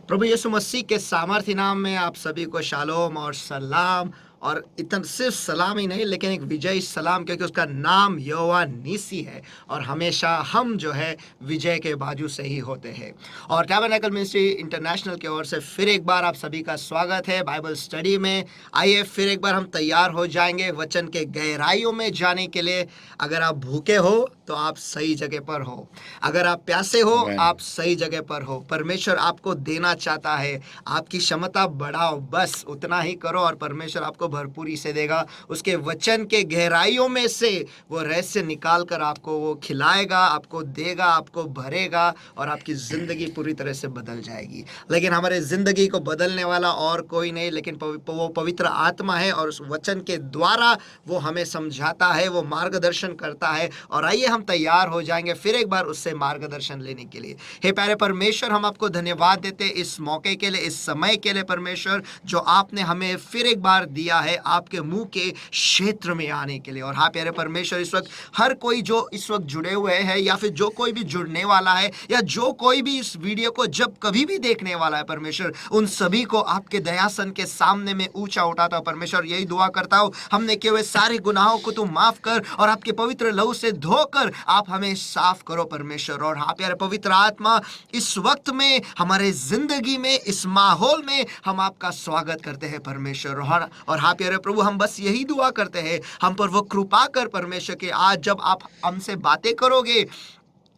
प्रभु यीशु मसीह के सामर्थ्य नाम में आप सभी को शालोम और सलाम। और इतना सिर्फ सलाम ही नहीं, लेकिन एक विजयी सलाम, क्योंकि उसका नाम यहोवा नीसी है और हमेशा हम जो है विजय के बाजू से ही होते हैं। और टैबरनेकल मिनिस्ट्री इंटरनेशनल की ओर से फिर एक बार आप सभी का स्वागत है बाइबल स्टडी में। आइए फिर एक बार हम तैयार हो जाएंगे वचन के गहराइयों में जाने के लिए। अगर आप भूखे हो तो आप सही जगह पर हो, अगर आप प्यासे हो Amen. आप सही जगह पर हो। परमेश्वर आपको देना चाहता है, आपकी क्षमता बढ़ाओ, बस उतना ही करो और परमेश्वर आपको भरपूरी से देगा। उसके वचन के गहराइयों में से वो रहस्य निकाल कर आपको वो खिलाएगा, आपको देगा, आपको भरेगा और आपकी जिंदगी पूरी तरह से बदल जाएगी। लेकिन हमारे जिंदगी को बदलने वाला और कोई नहीं, लेकिन वो पवित्र आत्मा है और उस वचन के द्वारा वो हमें समझाता है, वो मार्गदर्शन करता है। और आइए हम तैयार हो जाएंगे फिर एक बार उससे मार्गदर्शन लेने के लिए। हे प्यारे परमेश्वर, हम आपको धन्यवाद देते हैं इस मौके के लिए, इस समय के लिए परमेश्वर, जो आपने हमें फिर एक बार दिया है आपके मुंह के क्षेत्र में आने के लिए। और हाँ प्यारे परमेश्वर, इस वक्त हर कोई जो इस वक्त जुड़े हुए हैं या फिर जो कोई भी जुड़ने वाला है या जो कोई भी इस वीडियो को जब कभी भी देखने वाला है परमेश्वर, उन सभी को आपके दयासन के सामने में ऊंचा उठाता हूं परमेश्वर। यही दुआ करता हूं, हमने किए हुए सारे गुनाहों को तुम माफ कर और आपके पवित्र लहू से धोकर आप हमें साफ करो परमेश्वर। और हाँ प्यारे पवित्र आत्मा, इस वक्त में हमारे जिंदगी में, इस माहौल में हम आपका स्वागत करते हैं परमेश्वर। और हाँ प्यारे प्रभु, हम बस यही दुआ करते हैं, हम पर वो कृपा कर परमेश्वर के आज जब आप हमसे बातें करोगे,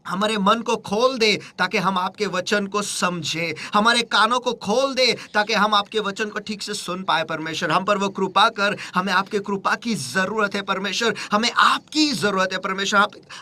हमारे मन को खोल दे ताकि हम आपके वचन को समझे, हमारे कानों को खोल दे ताकि हम आपके वचन को ठीक से सुन पाए परमेश्वर। हम पर वो कृपा कर, हमें आपके कृपा की जरूरत है परमेश्वर, हमें आपकी जरूरत है परमेश्वर,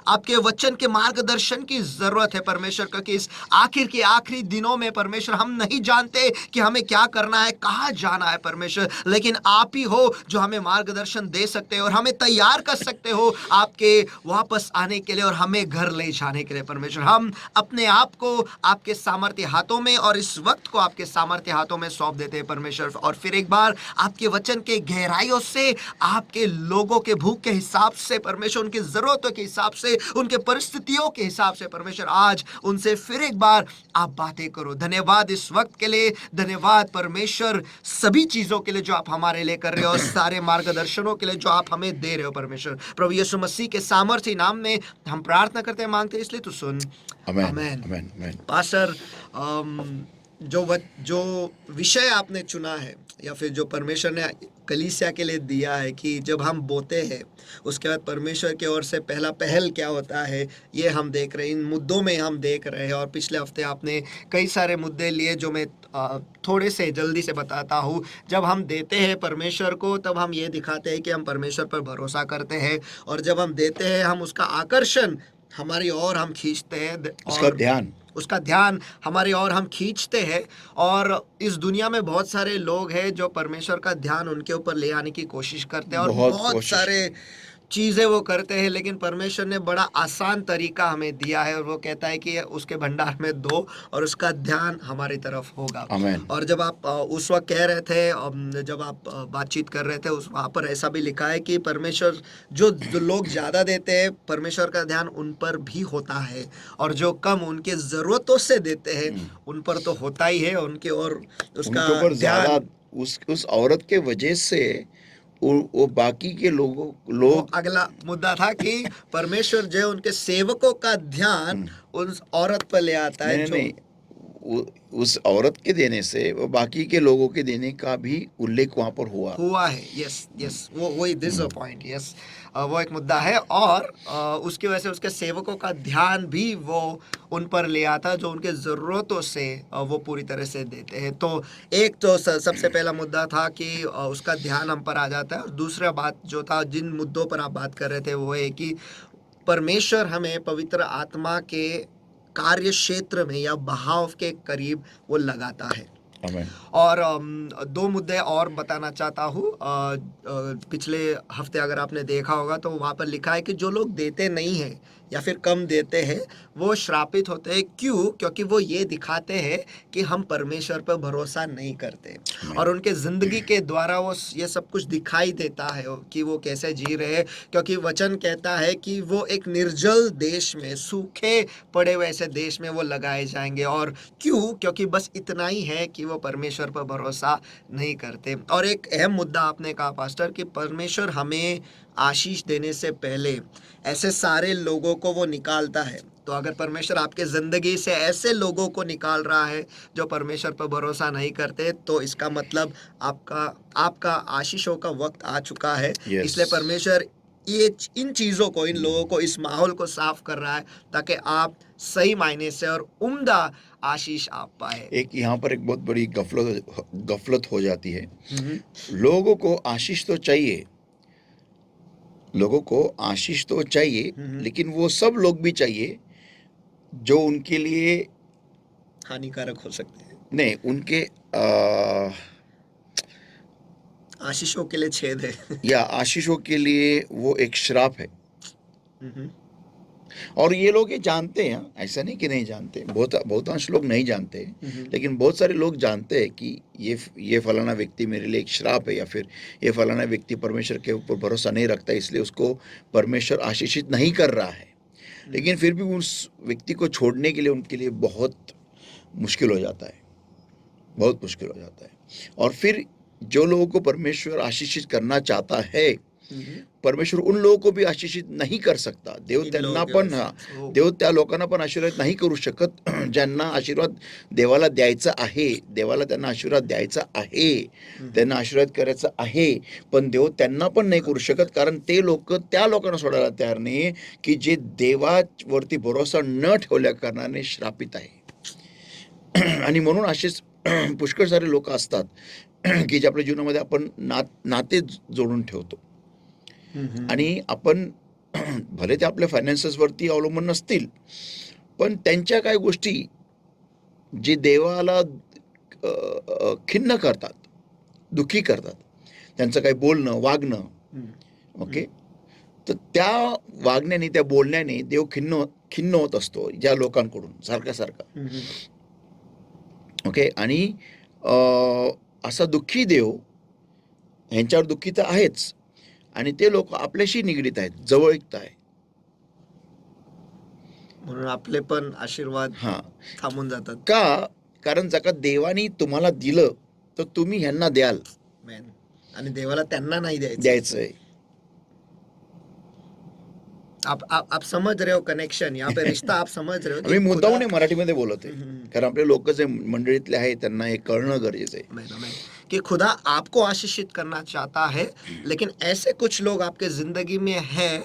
आपके वचन के मार्गदर्शन की जरूरत है परमेश्वर। क्योंकि इस आखिर के आखिरी दिनों में परमेश्वर हम नहीं जानते कि हमें क्या करना है, कहाँ जाना है परमेश्वर, लेकिन आप ही हो जो हमें मार्गदर्शन दे सकते हो और हमें तैयार कर सकते हो आपके वापस आने के लिए और हमें घर ले जाने के लिए परमेश्वर। हम अपने आप को आपके सामर्थ्य हाथों में और इस वक्त को आपके सामर्थ्य हाथों में सौंप देते हैं परमेश्वर। और फिर एक बार आपके वचन के गहराइयों से, आपके लोगों के भूख के हिसाब से परमेश्वर, उनकी जरूरतों के हिसाब से, उनके परिस्थितियों के हिसाब से परमेश्वर, आज उनसे फिर एक बार आप बातें करो। धन्यवाद इस वक्त के लिए, धन्यवाद परमेश्वर सभी चीजों के लिए जो आप हमारे लिए कर रहे हो, सारे मार्गदर्शनों के लिए जो आप हमें दे रहे हो परमेश्वर। प्रभु यीशु मसीह के सामर्थ्य नाम में हम प्रार्थना करते हैं, मांगते हैं, इसलिए तू सुन। आमेन। पास्टर, जो विषय आपने चुना है या फिर जो परमेश्वर ने कलीसिया के लिए दिया है कि जब हम बोते हैं उसके बाद परमेश्वर की ओर से पहला पहल क्या होता है, ये हम देख रहे हैं, इन मुद्दों में हम देख रहे हैं। और पिछले हफ्ते आपने कई सारे मुद्दे लिए जो मैं थोड़े से जल्दी से बताता हूँ। जब हम देते हैं परमेश्वर को, तब हम ये दिखाते हैं कि हम परमेश्वर पर भरोसा करते हैं, और जब हम देते हैं हम उसका आकर्षण हमारी ओर हम खींचते हैं, उसका ध्यान हमारी ओर हम खींचते हैं। और इस दुनिया में बहुत सारे लोग हैं जो परमेश्वर का ध्यान उनके ऊपर ले आने की कोशिश करते हैं और बहुत सारे चीज़ें वो करते हैं, लेकिन परमेश्वर ने बड़ा आसान तरीका हमें दिया है और वो कहता है कि उसके भंडार में दो और उसका ध्यान हमारी तरफ होगा। और जब आप उस वक्त कह रहे थे, जब आप बातचीत कर रहे थे, उस वहाँ पर ऐसा भी लिखा है कि परमेश्वर जो लोग ज़्यादा देते हैं परमेश्वर का ध्यान उन पर भी होता है, और जो कम उनके ज़रूरतों से देते हैं उन पर तो होता ही है, उनके और उसका ध्यान उस औरत के वजह से वो बाकी के लोग अगला मुद्दा था कि परमेश्वर जो उनके सेवकों का ध्यान उस औरत पर ले आता है। नहीं, उस औरत के देने से वो बाकी के लोगों के देने का भी उल्लेख वहां पर हुआ है। यस वो दिस पॉइंट। यस, वो एक मुद्दा है। और उसकी वजह से उसके सेवकों का ध्यान भी वो उन पर ले आता है जो उनके ज़रूरतों से वो पूरी तरह से देते हैं। तो एक तो सबसे पहला मुद्दा था कि उसका ध्यान हम पर आ जाता है। और दूसरा बात जो था, जिन मुद्दों पर आप बात कर रहे थे, वो है कि परमेश्वर हमें पवित्र आत्मा के कार्य क्षेत्र में या बहाव के करीब वो लगाता है। और दो मुद्दे और बताना चाहता हूँ। पिछले हफ्ते अगर आपने देखा होगा तो वहाँ पर लिखा है कि जो लोग देते नहीं हैं या फिर कम देते हैं, वो श्रापित होते हैं। क्यों? क्योंकि वो ये दिखाते हैं कि हम परमेश्वर पर भरोसा नहीं करते, और उनके ज़िंदगी के द्वारा वो ये सब कुछ दिखाई देता है कि वो कैसे जी रहे हैं। क्योंकि वचन कहता है कि वो एक निर्जल देश में, सूखे पड़े हुए ऐसे देश में वो लगाए जाएंगे। और क्यों? क्योंकि बस इतना ही है कि वो परमेश्वर पर भरोसा नहीं करते। और एक अहम मुद्दा आपने कहा पास्टर, कि परमेश्वर हमें आशीष देने से पहले ऐसे सारे लोगों को वो निकालता है। तो अगर परमेश्वर आपके ज़िंदगी से ऐसे लोगों को निकाल रहा है जो परमेश्वर पर भरोसा नहीं करते, तो इसका मतलब आपका आपका आशीषों का वक्त आ चुका है। Yes. इसलिए परमेश्वर ये इन चीज़ों को, इन लोगों को, इस माहौल को साफ कर रहा है ताकि आप सही मायने से और उम्दा आशीष आप पाए। एक यहाँ पर एक बहुत बड़ी गफलत हो जाती है। लोगों को आशीष तो चाहिए, लोगों को आशीष तो चाहिए, लेकिन वो सब लोग भी चाहिए जो उनके लिए हानिकारक हो सकते हैं। नहीं, उनके आशीषों के लिए छेद है। या आशीषों के लिए वो एक श्राप है। और ये लोग ये जानते हैं, ऐसा नहीं कि नहीं जानते, बहुतांश लोग नहीं जानते, लेकिन बहुत सारे लोग जानते हैं कि ये फलाना व्यक्ति मेरे लिए एक श्राप है, या फिर ये फलाना व्यक्ति परमेश्वर के ऊपर भरोसा नहीं रखता, इसलिए उसको परमेश्वर आशीषित नहीं कर रहा है। लेकिन फिर भी उस व्यक्ति को छोड़ने के लिए उनके लिए बहुत मुश्किल हो जाता है, बहुत मुश्किल हो जाता है। और फिर जो लोगों को परमेश्वर आशीषित करना चाहता है, परमेश्वर उन लोगों को भी आशीषित नाही कर सकता. देव त्यांना पण देव त्या लोकांना पण आशीर्वाद नाही करू शकत ज्यांना आशीर्वाद देवाला द्यायचा आहे. देवाला त्यांना आशीर्वाद द्यायचा आहे, त्यांना आशीर्वाद करायचा आहे, पण देव त्यांना पण नाही करू शकत, कारण ते लोक त्या लोकांना सोडायला तयार नाही की जे देवावरती भरोसा न ठेवल्या कारणाने श्रापित आहे. आणि म्हणून असेच पुष्कळ सारे लोक असतात की जे आपल्या जीवनामध्ये आपण नाते जोडून ठेवतो. आणि आपण भले ते आपल्या फायनान्सेसवरती अवलंबून नसतील, पण त्यांच्या काही गोष्टी जे देवाला खिन्न करतात, दुःखी करतात, त्यांचं काही बोलणं, वागणं, ओके, तर त्या वागण्याने, त्या बोलण्याने देव खिन्न होत असतो ज्या लोकांकडून सारखा. ओके, आणि असा दुःखी देव ह्यांच्यावर दुःखी तर आहेच, आणि ते लोक आपल्याशी निगडीत आहेत, जवळीकता आहे, म्हणून आपले पण आशीर्वाद थांबून जातात. का? कारण जर का देवानी तुम्हाला दिलं तर तुम्ही ह्यांना द्याल, आणि देवाला त्यांना नाही द्यायचंय. आप समझ रहे हो कनेक्शन, यहाँ पे रिश्ता आप समझ रहे हो. मी मुद्दामून मराठीमध्ये बोलत आहे, कारण आपले लोक जे मंडळीतले आहेत त्यांना हे कळणं गरजेचं आहे कि खुदा आपको आशीषित करना चाहता है, लेकिन ऐसे कुछ लोग आपके जिंदगी में हैं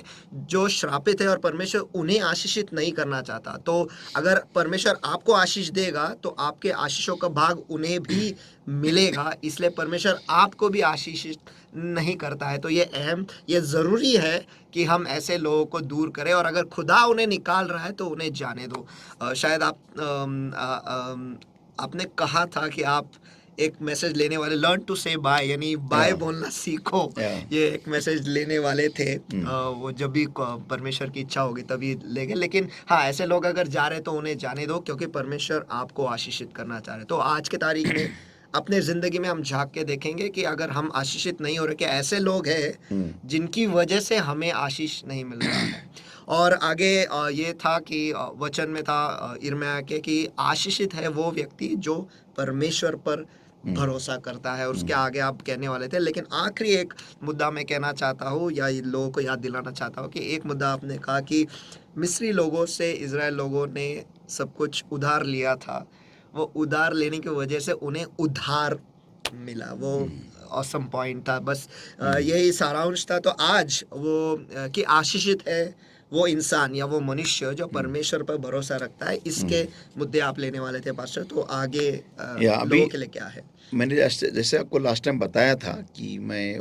जो श्रापित है और परमेश्वर उन्हें आशीषित नहीं करना चाहता. तो अगर परमेश्वर आपको आशीष देगा तो आपके आशीषों का भाग उन्हें भी मिलेगा. इसलिए परमेश्वर आपको भी आशीषित नहीं करता है. तो ये ज़रूरी है कि हम ऐसे लोगों को दूर करें, और अगर खुदा उन्हें निकाल रहा है तो उन्हें जाने दो. शायद आपने कहा था कि आप एक मैसेज लेने वाले, लर्न टू से बाय, यानी बाय बोलना सीखो. ये एक मैसेज लेने वाले थे. वो जब भी परमेश्वर की इच्छा होगी तभी लेंगे. लेकिन हाँ, ऐसे लोग अगर जा रहे तो उन्हें जाने दो, क्योंकि परमेश्वर आपको आशीषित करना चाह रहे. तो आज के तारीख में अपने ज़िंदगी में हम झांक के देखेंगे कि अगर हम आशीषित नहीं हो रहे, कि ऐसे लोग हैं जिनकी वजह से हमें आशीष नहीं मिल रहा है. और आगे ये था कि वचन में था यिर्मयाह के कि आशीषित है वो व्यक्ति जो परमेश्वर पर भरोसा करता है. और उसके आगे आप कहने वाले थे, लेकिन आखिरी एक मुद्दा मैं कहना चाहता हूँ, या लोगों को याद दिलाना चाहता हूँ कि एक मुद्दा आपने कहा कि मिस्री लोगों से इज़राइल लोगों ने सब कुछ उधार लिया था. वो उधार लेने की वजह से उन्हें उधार मिला. वो ऑसम पॉइंट था. बस यही सारांश था. तो आज वो कि आशीषित है वो इंसान या वो मनुष्य जो परमेश्वर पर भरोसा रखता है. इसके मुद्दे आप लेने वाले थे पास्टर. तो आगे लोगों के लिए क्या है? मैंने जैसे आपको लास्ट टाइम बताया था कि मैं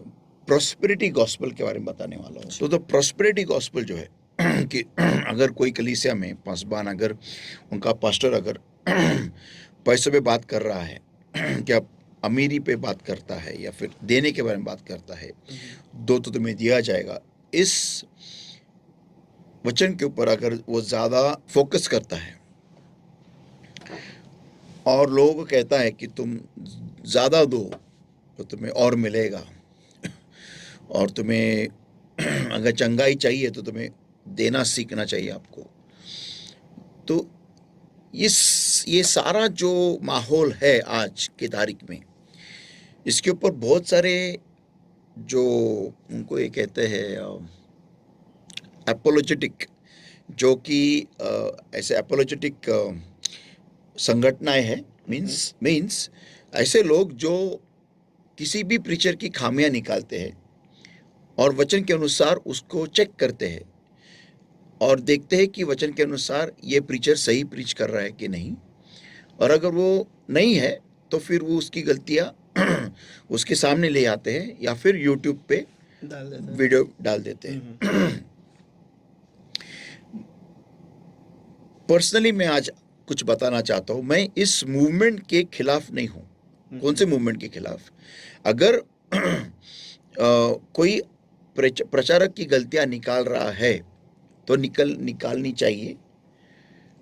प्रॉस्पेरिटी गॉस्पेल के बारे में बताने वाला हूँ. तो प्रॉस्पेरिटी गॉस्पेल जो है कि अगर कोई कलीसिया में पासबान, अगर उनका पास्टर अगर पैसों पे बात कर रहा है, क्या अमीरी पे बात करता है, या फिर देने के बारे में बात करता है, दो तो तुम्हें दिया जाएगा, इस वचन के ऊपर अगर वो ज़्यादा फोकस करता है और लोगों को कहता है कि तुम ज़्यादा दो तो तुम्हें और मिलेगा, और तुम्हें अगर चंगाई चाहिए तो तुम्हें देना सीखना चाहिए आपको, तो ये सारा जो माहौल है आज की तारीख में, इसके ऊपर बहुत सारे जो उनको ये कहते हैं एपोलोजेटिक, जो कि ऐसे एपोलोजेटिक संगठनाएं हैं, मीन्स ऐसे लोग जो किसी भी प्रीचर की खामियां निकालते हैं और वचन के अनुसार उसको चेक करते हैं और देखते हैं कि वचन के अनुसार ये प्रीचर सही प्रीच कर रहा है कि नहीं, और अगर वो नहीं है तो फिर वो उसकी गलतियां उसके सामने ले आते हैं या फिर यूट्यूब पे वीडियो डाल देते हैं। पर्सनली मैं आज कुछ बताना चाहता हूँ, मैं इस मूवमेंट के खिलाफ नहीं हूँ। कौन से मूवमेंट के खिलाफ? अगर कोई प्रचारक की गलतियां निकाल रहा है तो निकालनी चाहिए,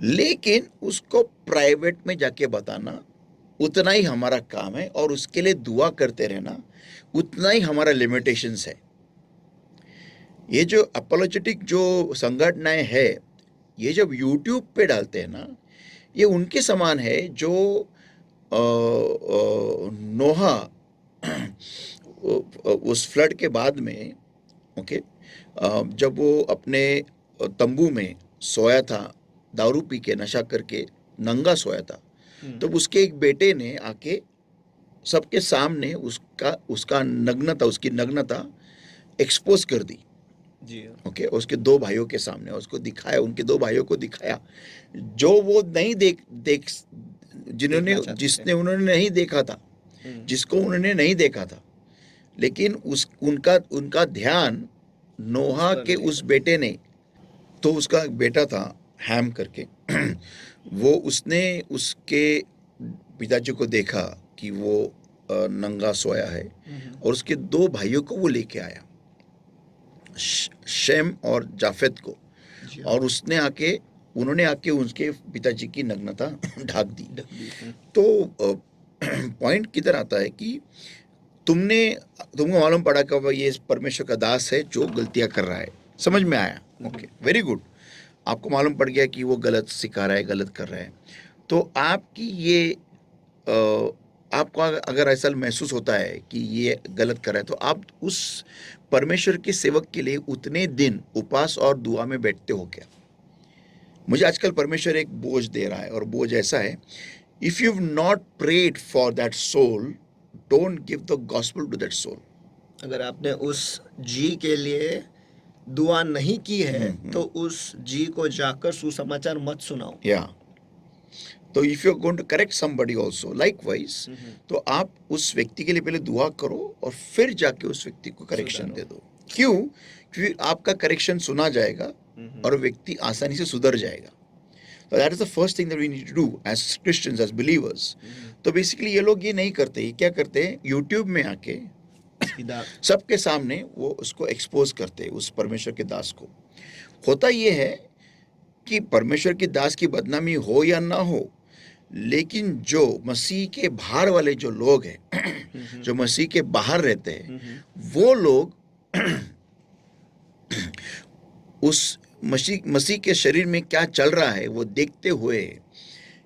लेकिन उसको प्राइवेट में जाके बताना उतना ही हमारा काम है, और उसके लिए दुआ करते रहना उतना ही हमारा लिमिटेशंस है। ये जो अपोलोजेटिक जो संगठनाएं है, ये जब यूट्यूब पे डालते हैं ना, ये उनके समान है जो नोहा उस फ्लड के बाद में, ओके, जब वो अपने तंबू में सोया था, दारू पी के नशा करके नंगा सोया था, तो उसके एक बेटे ने आके सबके सामने उसका नग्नता, उसकी नग्नता एक्सपोज कर दी जी। ओके, उसके दो भाइयों के सामने उसको दिखाया, उनके दो भाइयों को दिखाया जो वो नहीं जिसने उन्होंने नहीं देखा था, जिसको उन्होंने नहीं देखा था, लेकिन उनका ध्यान नोहा के उस बेटे ने, तो उसका बेटा था हैम करके, वो उसने उसके पिताजी को देखा कि वो नंगा सोया है, और उसके दो भाइयों को वो लेके आया, शेम और जाफेद को, और उन्होंने आके उसके पिताजी की नग्नता ढाक दी। तो पॉइंट किधर आता है कि तुमको मालूम पड़ा कि ये परमेश्वर का दास है जो गलतियां कर रहा है, समझ में आया, ओके, वेरी गुड, आपको मालूम पड़ गया कि वो गलत सिखा रहा है, गलत कर रहा है, तो आपकी ये आपको अगर ऐसा महसूस होता है कि ये गलत कर रहा है, तो आप उस परमेश्वर के सेवक के लिए उतने दिन उपवास और दुआ में बैठते हो क्या? मुझे आजकल परमेश्वर एक बोझ दे रहा है, और बोझ ऐसा है, if you have not prayed for that soul, don't give the gospel to that soul. अगर आपने उस जी के लिए दुआ नहीं की है तो उस जी को जाकर सुसमाचार मत सुनाओ। या तो if you are going to correct somebody also likewise, तो आप उस व्यक्ति के लिए पहले दुआ करो और फिर जाके उस व्यक्ति को करेक्शन दे दो। क्यों? क्योंकि आपका करेक्शन सुना जाएगा और व्यक्ति आसानी से सुधर जाएगा। तो that is the first thing that we need to do as Christians, as believers. तो बेसिकली ये लोग ये नहीं करते, ये क्या करते हैं, यूट्यूब में आके सबके सामने वो उसको एक्सपोज करते हैं, उस परमेश्वर के दास को। होता ये है कि परमेश्वर के दास की बदनामी हो या ना हो, लेकिन जो मसीह के बाहर वाले जो लोग हैं, जो मसीह के बाहर रहते हैं, वो लोग उस मसीह के शरीर में क्या चल रहा है वो देखते हुए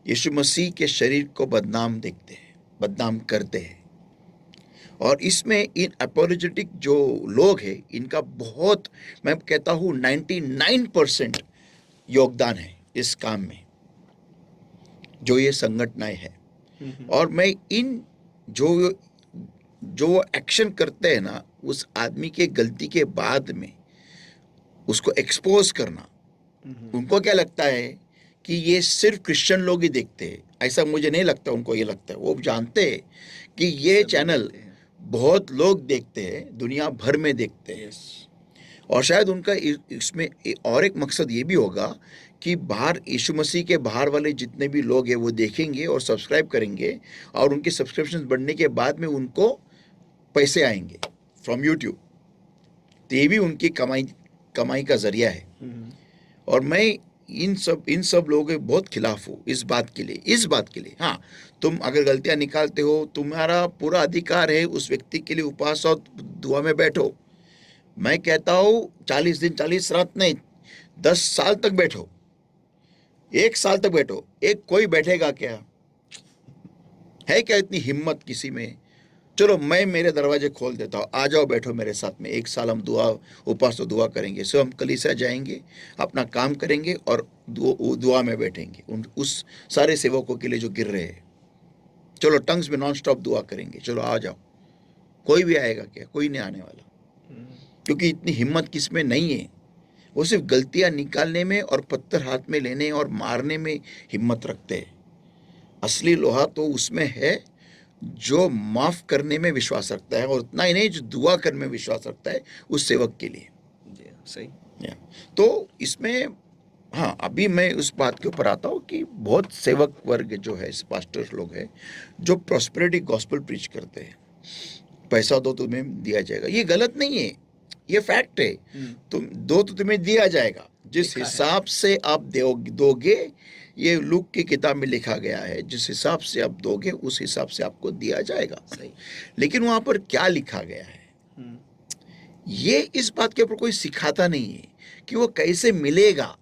यीशु मसीह के शरीर को बदनाम देखते हैं, बदनाम करते हैं। और इसमें इन अपोलोजेटिक जो लोग हैं, इनका बहुत, मैं कहता हूँ 99% योगदान है इस काम में, जो ये संगठनाएं हैं। और मैं इन जो एक्शन करते हैं ना, उस आदमी के गलती के बाद में उसको एक्सपोज करना, उनको क्या लगता है कि ये सिर्फ क्रिश्चियन लोग ही देखते हैं, ऐसा मुझे नहीं लगता। उनको ये लगता है, वो जानते हैं कि ये चैनल बहुत लोग देखते हैं, दुनिया भर में देखते हैं। और शायद उनका इसमें और एक मकसद ये भी होगा कि बाहर यीशु मसीह के बाहर वाले जितने भी लोग हैं वो देखेंगे और सब्सक्राइब करेंगे, और उनके सब्सक्रिप्शन बढ़ने के बाद में उनको पैसे आएंगे फ्रॉम यूट्यूब। तो ये भी उनकी कमाई का जरिया है। और मैं इन सब लोगों के बहुत खिलाफ हूँ इस बात के लिए। हाँ, तुम अगर गलतियां निकालते हो, तुम्हारा पूरा अधिकार है, उस व्यक्ति के लिए उपवास और दुआ में बैठो। मैं कहता हूँ 40 दिन 40 रात नहीं, 10 साल तक बैठो, 1 साल तक बैठो। एक कोई बैठेगा क्या? है क्या इतनी हिम्मत किसी में? चलो मैं मेरे दरवाजे खोल देता हूँ, आ जाओ बैठो मेरे साथ में, 1 साल हम दुआ उपवास तो दुआ करेंगे। सो हम कलीसिया जाएंगे, अपना काम करेंगे और दुआ में बैठेंगे उस सारे सेवकों के लिए जो गिर रहे हैं। चलो टंग्स में नॉन स्टॉप दुआ करेंगे, चलो आ जाओ। कोई भी आएगा क्या? कोई नहीं आने वाला, क्योंकि इतनी हिम्मत किस में नहीं है। वो सिर्फ गलतियां निकालने में और पत्थर हाथ में लेने और मारने में हिम्मत रखते हैं। असली लोहा तो उसमें है जो माफ करने में विश्वास रखता है, और उतना ही नहीं जो दुआ करने में विश्वास रखता है उस सेवक के लिए। सही। तो इसमें हाँ, अभी मैं उस बात के ऊपर आता हूँ कि बहुत सेवक वर्ग जो है, पास्टर्स लोग हैं जो प्रॉस्पेरिटी गॉस्पेल प्रीच करते हैं। पैसा दो तुम्हें दिया जाएगा, ये गलत नहीं है, ये फैक्ट है। तुम दो तो तुम्हें दिया जाएगा, जिस हिसाब से आप दोगे, ये लूक की किताब में लिखा गया है, जिस हिसाब से आप दोगे उस हिसाब से आपको दिया जाएगा। सही। लेकिन लेकिन वहां पर क्या लिखा गया है, ये इस बात के ऊपर कोई सिखाता नहीं है कि वो कैसे मिलेगा।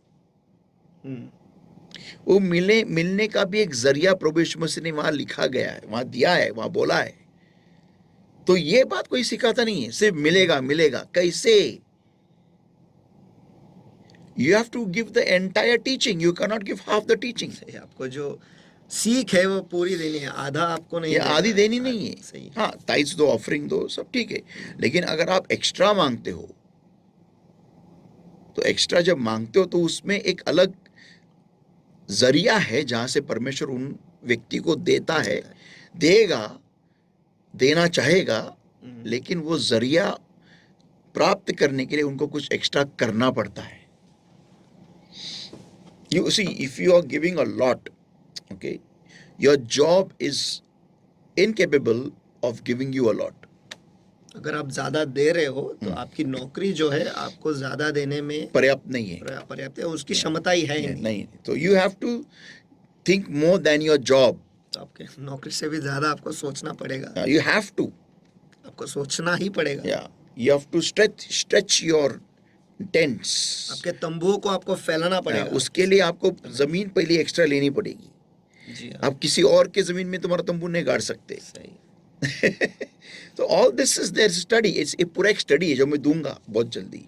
वो मिलने का भी एक जरिया प्रभु यीशु मसीह ने वहां लिखा गया है, वहां दिया है, वहां बोला है। तो ये बात कोई सिखाता नहीं है, सिर्फ मिलेगा मिलेगा कैसे। You have to give the entire teaching. You cannot give half the teaching. सही, आपको जो सीख है वो पूरी देनी है, आधा आपको नहीं ये देना आधी है। देनी नहीं है। सही। हाँ, टाइट्स दो, ऑफरिंग दो, सब ठीक है। लेकिन अगर आप एक्स्ट्रा मांगते हो, तो एक्स्ट्रा जब मांगते हो तो उसमें एक अलग जरिया है जहां से परमेश्वर उन व्यक्ति को देता है, देगा, देना चाहेगा, लेकिन वो जरिया प्राप्त करने के लिए उनको कुछ एक्स्ट्रा करना पड़ता है। You see, if you are giving a lot, okay, your job is incapable of giving you a lot. अगर आप ज्यादा दे रहे हो तो आपकी नौकरी जो है आपको ज्यादा देने में पर्याप्त नहीं है, पर्याप्त है, उसकी क्षमता ही है ही नहीं। तो you have to think more than your job. तो आपके नौकरी से भी ज्यादा आपको सोचना पड़ेगा। You have to. आपको सोचना ही पड़ेगा। Yeah, you have to stretch your tents. आपके तंबुओं को आपको फैलाना पड़ेगा। उसके लिए आपको जमीन पहले एक्स्ट्रा लेनी पड़ेगी। जी हाँ। आप किसी और के जमीन में तुम्हारा तंबू नहीं गाड़ सकते। सही। तो all this is there study, it's a पूरा एक स्टडी है जो मैं दूंगा बहुत जल्दी।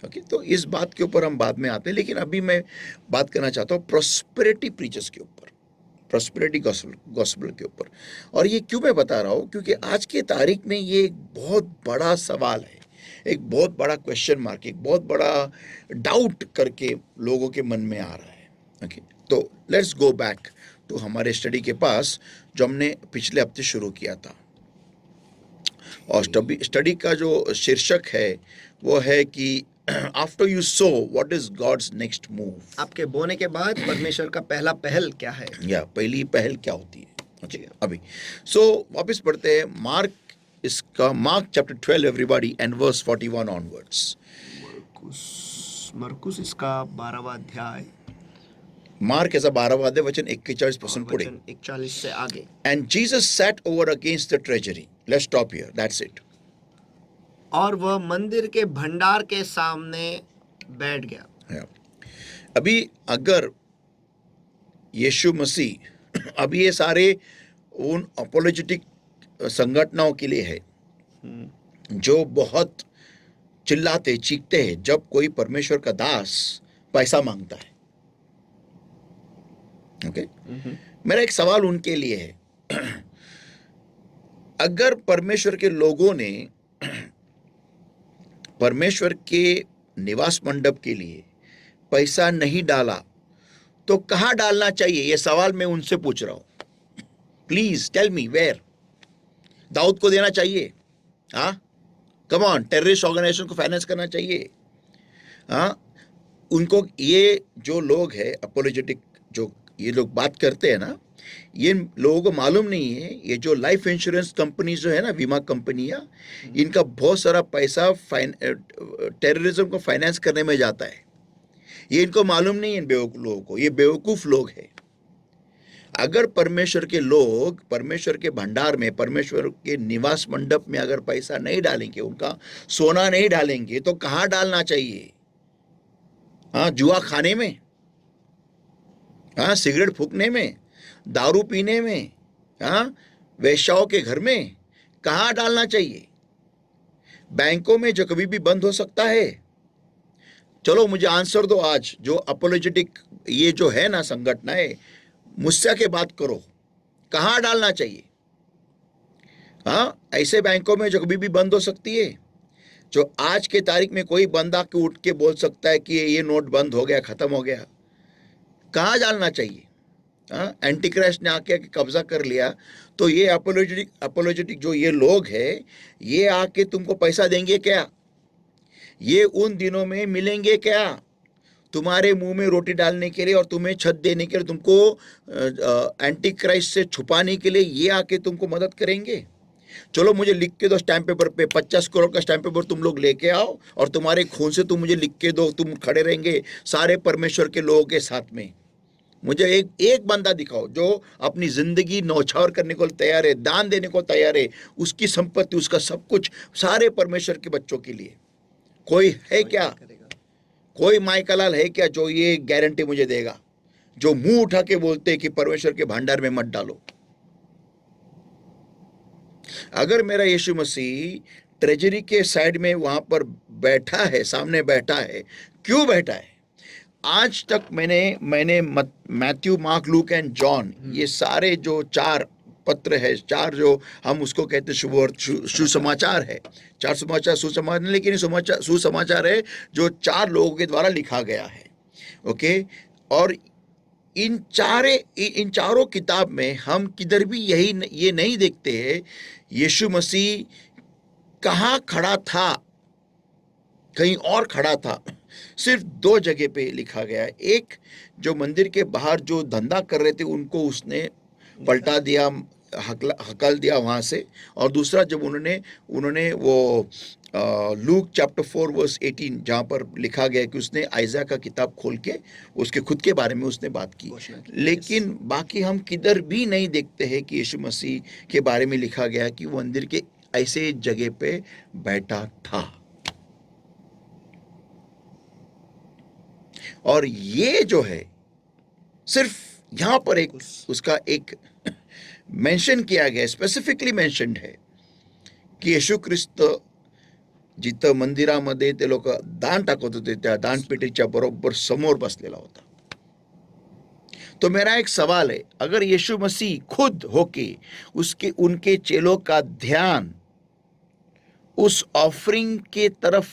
ओके, तो इस बात के ऊपर हम बाद में आते हैं, लेकिन अभी मैं बात करना चाहता हूँ प्रॉस्पेरिटी प्रीचर्स के ऊपर, प्रॉस्पेरिटी गॉस्पेल के ऊपर। और ये क्यों मैं बता रहा हूँ, क्योंकि आज के तारीख में ये एक बहुत बड़ा सवाल है, एक बहुत बड़ा क्वेश्चन मार्क, एक बहुत बड़ा डाउट करके लोगों के मन में आ रहा है। ओके, तो लेट्स गो बैक टू हमारे स्टडी के पास जो हमने पिछले हफ्ते शुरू किया था। और स्टडी का जो शीर्षक है वो है कि after you sow what is God's next move. आपके बोने के बाद परमेश्वर का पहला पहल क्या है, या पहली पहल क्या होती है। अच्छा, अभी वापस पढ़ते हैं Mark chapter 12 everybody and verse 41 onwards. मरकुस इसका 12वां अध्याय, मार्क ऐसा 12वां अध्याय वचन 41% पढ़े। 41 से आगे। And Jesus sat over against the treasury. Let's stop here, that's it. और वह मंदिर के भंडार के सामने बैठ गया। अभी अगर यीशु मसीह, अभी ये सारे उन अपोलोजेटिक संगठनों के लिए है जो बहुत चिल्लाते चीखते हैं जब कोई परमेश्वर का दास पैसा मांगता है। ओके, मेरा एक सवाल उनके लिए है, अगर परमेश्वर के लोगों ने परमेश्वर के निवास मंडप के लिए पैसा नहीं डाला तो कहां डालना चाहिए? यह सवाल मैं उनसे पूछ रहा हूं। Please tell me where. Dawood को देना चाहिए? हाँ, कम ऑन, टेररिस्ट ऑर्गेनाइजेशन को फाइनेंस करना चाहिए? हाँ, उनको ये जो लोग है अपोलोजेटिक, जो ये लोग बात करते हैं ना, ये लोगों को मालूम नहीं है ये जो लाइफ इंश्योरेंस कंपनी जो है ना, बीमा कंपनियां, इनका बहुत सारा पैसा टेररिज्म को फाइनेंस करने में जाता है। ये इनको मालूम नहीं है, इन बेवकूफ लोगों को, ये बेवकूफ लोग हैं। अगर परमेश्वर के लोग परमेश्वर के भंडार में, परमेश्वर के निवास मंडप में अगर पैसा नहीं डालेंगे, उनका सोना नहीं डालेंगे, तो कहाँ डालना चाहिए? हाँ, जुआ खाने में, हाँ, सिगरेट फूकने में, दारू पीने में, हाँ, वेश्याओं के घर में, कहाँ डालना चाहिए? बैंकों में जो कभी भी बंद हो सकता है। चलो मुझे आंसर दो आज, जो अपोलोजेटिक ये जो है ना संगठनाएं, मुझसे के बात करो, कहाँ डालना चाहिए? हाँ, ऐसे बैंकों में जो कभी भी बंद हो सकती है, जो आज के तारीख में कोई बंदा के उठ के बोल सकता है कि ये नोट बंद हो गया, खत्म हो गया, कहाँ डालना चाहिए? हाँ, एंटी क्राइस्ट ने आके कब्जा कर लिया, तो ये अपोलोजेटिक जो ये लोग हैं, ये आके तुमको पैसा देंगे क्या? ये उन दिनों में मिलेंगे क्या तुम्हारे मुंह में रोटी डालने के लिए और तुम्हें छत देने के लिए, तुमको एंटी क्राइस्ट से छुपाने के लिए ये आके तुमको मदद करेंगे? चलो मुझे लिख के दो स्टैम्प पेपर पे, 50 करोड़ का स्टैम्प पेपर तुम लोग लेके आओ और तुम्हारे खून से तुम मुझे लिख के दो, तुम खड़े रहेंगे सारे परमेश्वर के लोगों के साथ में। मुझे एक बंदा दिखाओ जो अपनी जिंदगी नौछावर करने को तैयार है, दान देने को तैयार है, उसकी संपत्ति, उसका सब कुछ सारे परमेश्वर के बच्चों के लिए। कोई है क्या? कोई माइकलाल है क्या जो ये गारंटी मुझे देगा, जो मुंह उठा के बोलते हैं कि परमेश्वर के भंडार में मत डालो? अगर मेरा यीशु मसीह ट्रेजरी के साइड में वहां पर बैठा है, सामने बैठा है, क्यों बैठा है? आज तक मैंने Matthew, mark, look and John, ये सारे जो 4 पत्र है, 4 जो हम उसको कहते हैं सुसमाचार है, 4 समाचार, सुसमाचार नहीं, लेकिन सुसमाचार है जो 4 लोगों के द्वारा लिखा गया है। ओके, और इन चारों किताब में हम किधर भी ये नहीं देखते हैं यीशु मसीह कहाँ खड़ा था, कहीं और खड़ा था। सिर्फ 2 जगह पे लिखा गया है। एक, जो मंदिर के बाहर जो धंधा कर रहे थे उनको उसने पलटा दिया, हकल दिया वहां से, और दूसरा जब उन्होंने वो लूक चैप्टर 4 वर्स 18 जहाँ पर लिखा गया कि उसने आइज़ा का किताब खोल के उसके खुद के बारे में उसने बात की। लेकिन बाकी हम किधर भी नहीं देखते हैं कि यीशु मसीह के बारे में लिखा गया कि वो मंदिर के ऐसे जगह पे बैठा था। और ये जो है सिर्फ यहाँ पर एक उसका एक मेंशन किया गया, स्पेसिफिकली मेंशन्ड है की येशू ख्रिस्त जिथं मंदिरामध्ये ते लोक दान टाकत होते त्या दानपेटीच्या बरोबर समोर बसलेला होता। तो मेरा एक सवाल है, अगर यीशु मसीह खुद होके उनके चेलों का ध्यान उस ऑफरिंग के तरफ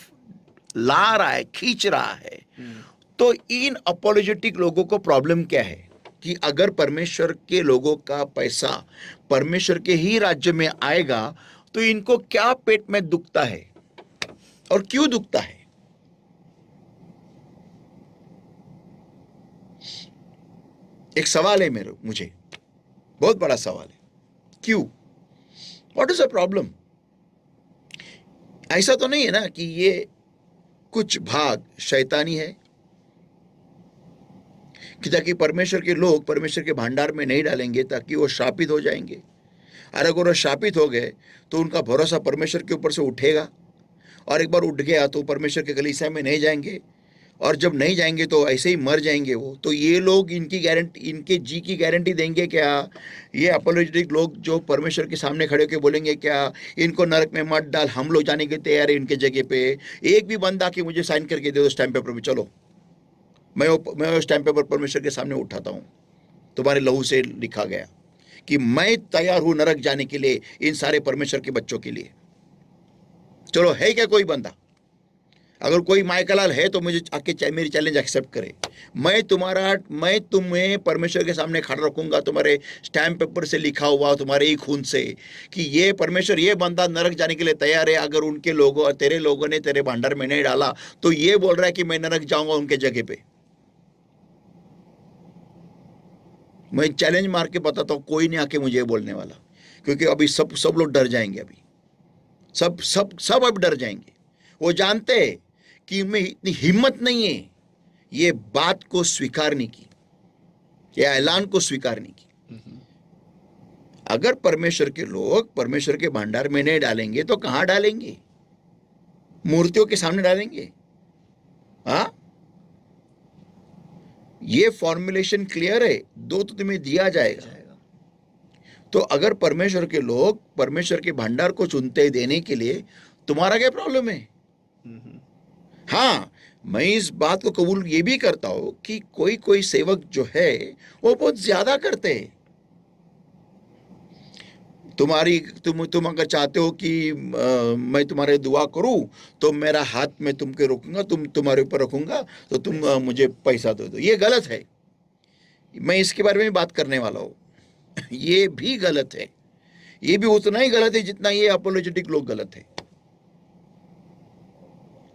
ला रहा है, खींच रहा है, तो इन अपोलोजेटिक लोगों को प्रॉब्लम क्या है कि अगर परमेश्वर के लोगों का पैसा परमेश्वर के ही राज्य में आएगा तो इनको क्या पेट में दुखता है और क्यों दुखता है? एक सवाल है मुझे बहुत बड़ा सवाल है, क्यों? What is the problem? ऐसा तो नहीं है ना कि ये कुछ भाग शैतानी है कि ताकि परमेश्वर के लोग परमेश्वर के भंडार में नहीं डालेंगे ताकि वो शापित हो जाएंगे। और अगर वो शापित हो गए तो उनका भरोसा परमेश्वर के ऊपर से उठेगा, और एक बार उठ गया तो परमेश्वर के कलीसिया में नहीं जाएंगे, और जब नहीं जाएंगे तो ऐसे ही मर जाएंगे वो। तो ये लोग इनकी गारंटी, इनके जी की गारंटी देंगे क्या? ये अपोलोजेटिक लोग जो परमेश्वर के सामने खड़े होकर बोलेंगे क्या इनको नरक में मत डाल, हम लोग जाने के तैयार है इनके जगह पे, एक भी बंदा कि मुझे साइन करके दे दो स्टैम्प पेपर में, चलो मैं वो स्टैम्प पेपर परमेश्वर के सामने उठाता हूँ, तुम्हारे लहू से लिखा गया कि मैं तैयार हूं नरक जाने के लिए इन सारे परमेश्वर के बच्चों के लिए। चलो है क्या कोई बंदा? अगर कोई माइकलाल है तो मुझे आके मेरी चैलेंज एक्सेप्ट करे, मैं तुम्हें परमेश्वर के सामने खड़ा रखूंगा तुम्हारे स्टैम्प पेपर से लिखा हुआ तुम्हारे ही खून से कि ये परमेश्वर, ये बंदा नरक जाने के लिए तैयार है। अगर उनके लोगों और तेरे लोगों ने तेरे भंडार में नहीं डाला तो ये बोल रहा है कि मैं नरक जाऊंगा उनके जगह पे। मैं चैलेंज मार के बताता हूं, कोई नहीं आके मुझे बोलने वाला, क्योंकि अभी सब लोग डर जाएंगे। अभी सब अब डर जाएंगे। वो जानते हैं कि मैं इतनी हिम्मत नहीं है ये बात को स्वीकार नहीं की, ये ऐलान को स्वीकार नहीं की। अगर परमेश्वर के लोग परमेश्वर के भंडार में नहीं डालेंगे तो कहां डालेंगे? मूर्तियों के सामने डालेंगे? हाँ, ये फॉर्मुलेशन क्लियर है, दो तो तुम्हें दिया जाएगा। तो अगर परमेश्वर के लोग परमेश्वर के भंडार को चुनते हैं देने के लिए, तुम्हारा क्या प्रॉब्लम है? हाँ, मैं इस बात को कबूल ये भी करता हूं कि कोई कोई सेवक जो है वो बहुत ज्यादा करते हैं। तुम अगर चाहते हो कि मैं तुम्हारे दुआ करूं तो मेरा हाथ में तुमके रखूंगा, तुम्हारे ऊपर रखूंगा, तो तुम मुझे पैसा दे दो। ये गलत है। मैं इसके बारे में भी बात करने वाला हूं। ये भी गलत है। ये भी उतना ही गलत है जितना ये अपोलोजेटिक लोग गलत है।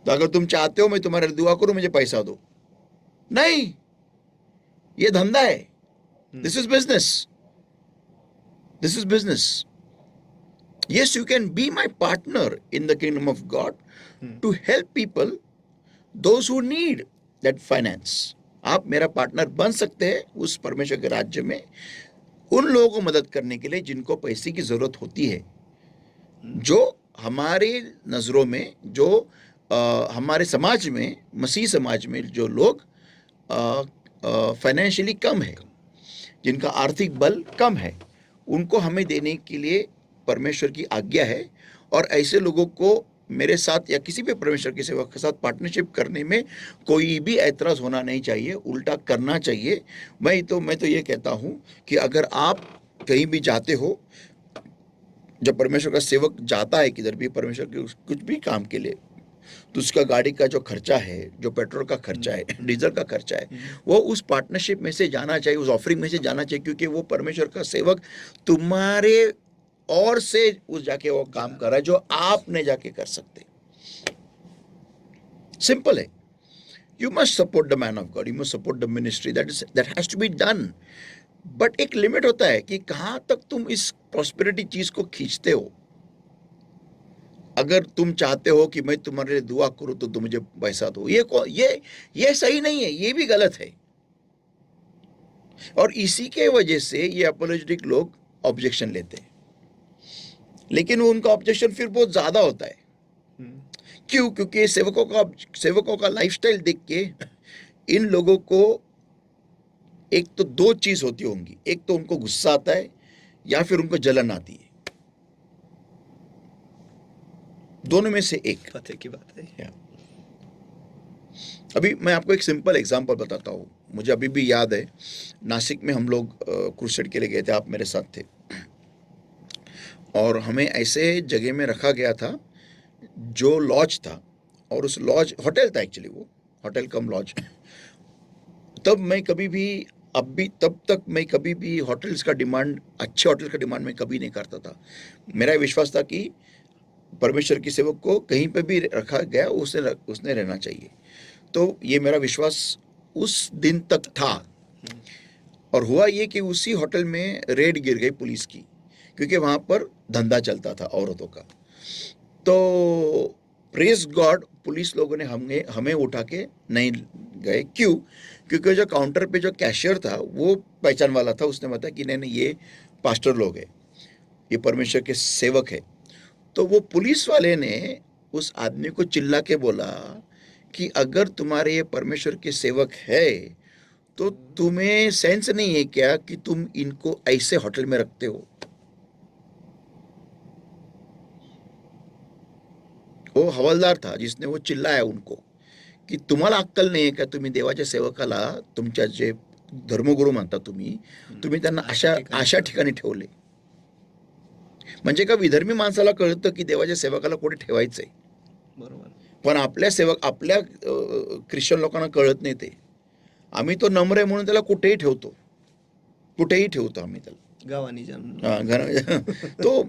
तो अगर तुम चाहते हो मैं तुम्हारे दुआ करूं, मुझे पैसा दो, नहीं, ये धंधा है। This is business. This is business. Yes, you can be my partner in the kingdom of God to help people, those who need that finance. आप मेरा पार्टनर बन सकते हैं उस परमेश्वर के राज्य में उन लोगों को मदद करने के लिए जिनको पैसे की जरूरत होती है, जो हमारे नजरों में, जो हमारे समाज में, मसीह समाज में जो लोग फाइनेंशियली कम है, जिनका आर्थिक बल कम है, उनको हमें देने के लिए परमेश्वर की आज्ञा है। और ऐसे लोगों को मेरे साथ या किसी भी परमेश्वर के सेवक के साथ पार्टनरशिप करने में कोई भी ऐतराज होना नहीं चाहिए, उल्टा करना चाहिए। मैं तो ये कहता हूं कि अगर आप कहीं भी जाते हो, जब परमेश्वर का सेवक जाता है किधर भी परमेश्वर के कुछ भी काम के लिए, तो उसका गाड़ी का जो खर्चा है, जो पेट्रोल का खर्चा है, डीजल का खर्चा है, वो उस पार्टनरशिप में से जाना चाहिए, उस ऑफरिंग में से जाना चाहिए, क्योंकि वो परमेश्वर का सेवक तुम्हारे और से उस जाके वो काम कर रहा है जो आप नहीं जाके कर सकते। सिंपल है। You must support the man of God, you must support the ministry, that has to be done. But एक लिमिट होता है कि कहां तक तुम इस प्रॉस्पेरिटी चीज को खींचते हो। अगर तुम चाहते हो कि मैं तुम्हारे लिए दुआ करूं तो तुम मुझे पैसा दो, ये सही नहीं है, ये भी गलत है। और इसी के वजह से ये अपोलोजेटिक लोग ऑब्जेक्शन लेते हैं, लेकिन उनका ऑब्जेक्शन फिर बहुत ज्यादा होता है। क्यों? क्योंकि सेवकों का लाइफस्टाइल देख के इन लोगों को एक तो दो चीज होती होंगी, एक तो उनको गुस्सा आता है या फिर उनको जलन आती है, दोनों में से एक। पते की बात है। अभी मैं आपको एक सिंपल एग्जांपल बताता हूँ। मुझे अभी भी याद है, नासिक में हम लोग क्रूसेड के लिए गए थे, आप मेरे साथ थे, और हमें ऐसे जगह में रखा गया था जो लॉज था, और उस लॉज होटल था, एक्चुअली वो होटल कम लॉज। तब तक मैं कभी भी होटल्स का डिमांड, अच्छे होटल का डिमांड मैं कभी नहीं करता था। मेरा विश्वास था कि परमेश्वर की सेवक को कहीं पे भी रखा गया उसने रहना चाहिए। तो ये मेरा विश्वास उस दिन तक था। और हुआ ये कि उसी होटल में रेड गिर गई पुलिस की, क्योंकि वहां पर धंधा चलता था औरतों का। तो प्रेज गॉड, पुलिस लोगों ने हमें उठा के नहीं गए। क्यों? क्योंकि जो काउंटर पे जो कैशियर था वो पहचान वाला था। उसने बताया कि नहीं, ये पास्टर लोग है, ये परमेश्वर के सेवक है। तो वो पुलिस वाले ने उस आदमी को चिल्ला के बोला कि अगर तुम्हारे ये परमेश्वर के सेवक है तो तुम्हें सेंस नहीं है क्या कि तुम इनको ऐसे होटल में रखते हो? वो हवलदार था जिसने वो चिल्लाया उनको की तुम्हाला अक्कल नाही का, तुम्ही देवाच्या सेवकाला तुमच्या जे धर्मगुरू म्हणता तुम्ही त्यांना अशा ठिकाणी ठेवले। म्हणजे का विधर्मी माणसाला कळतं की देवाच्या सेवकाला कुठे ठेवायचंय, बरोबर, पण आपल्या ख्रिश्चन लोकांना कळत नाही ते। आम्ही तो नम्र आहे म्हणून त्याला कुठेही ठेवतो आम्ही त्याला गावानी जाऊन। तो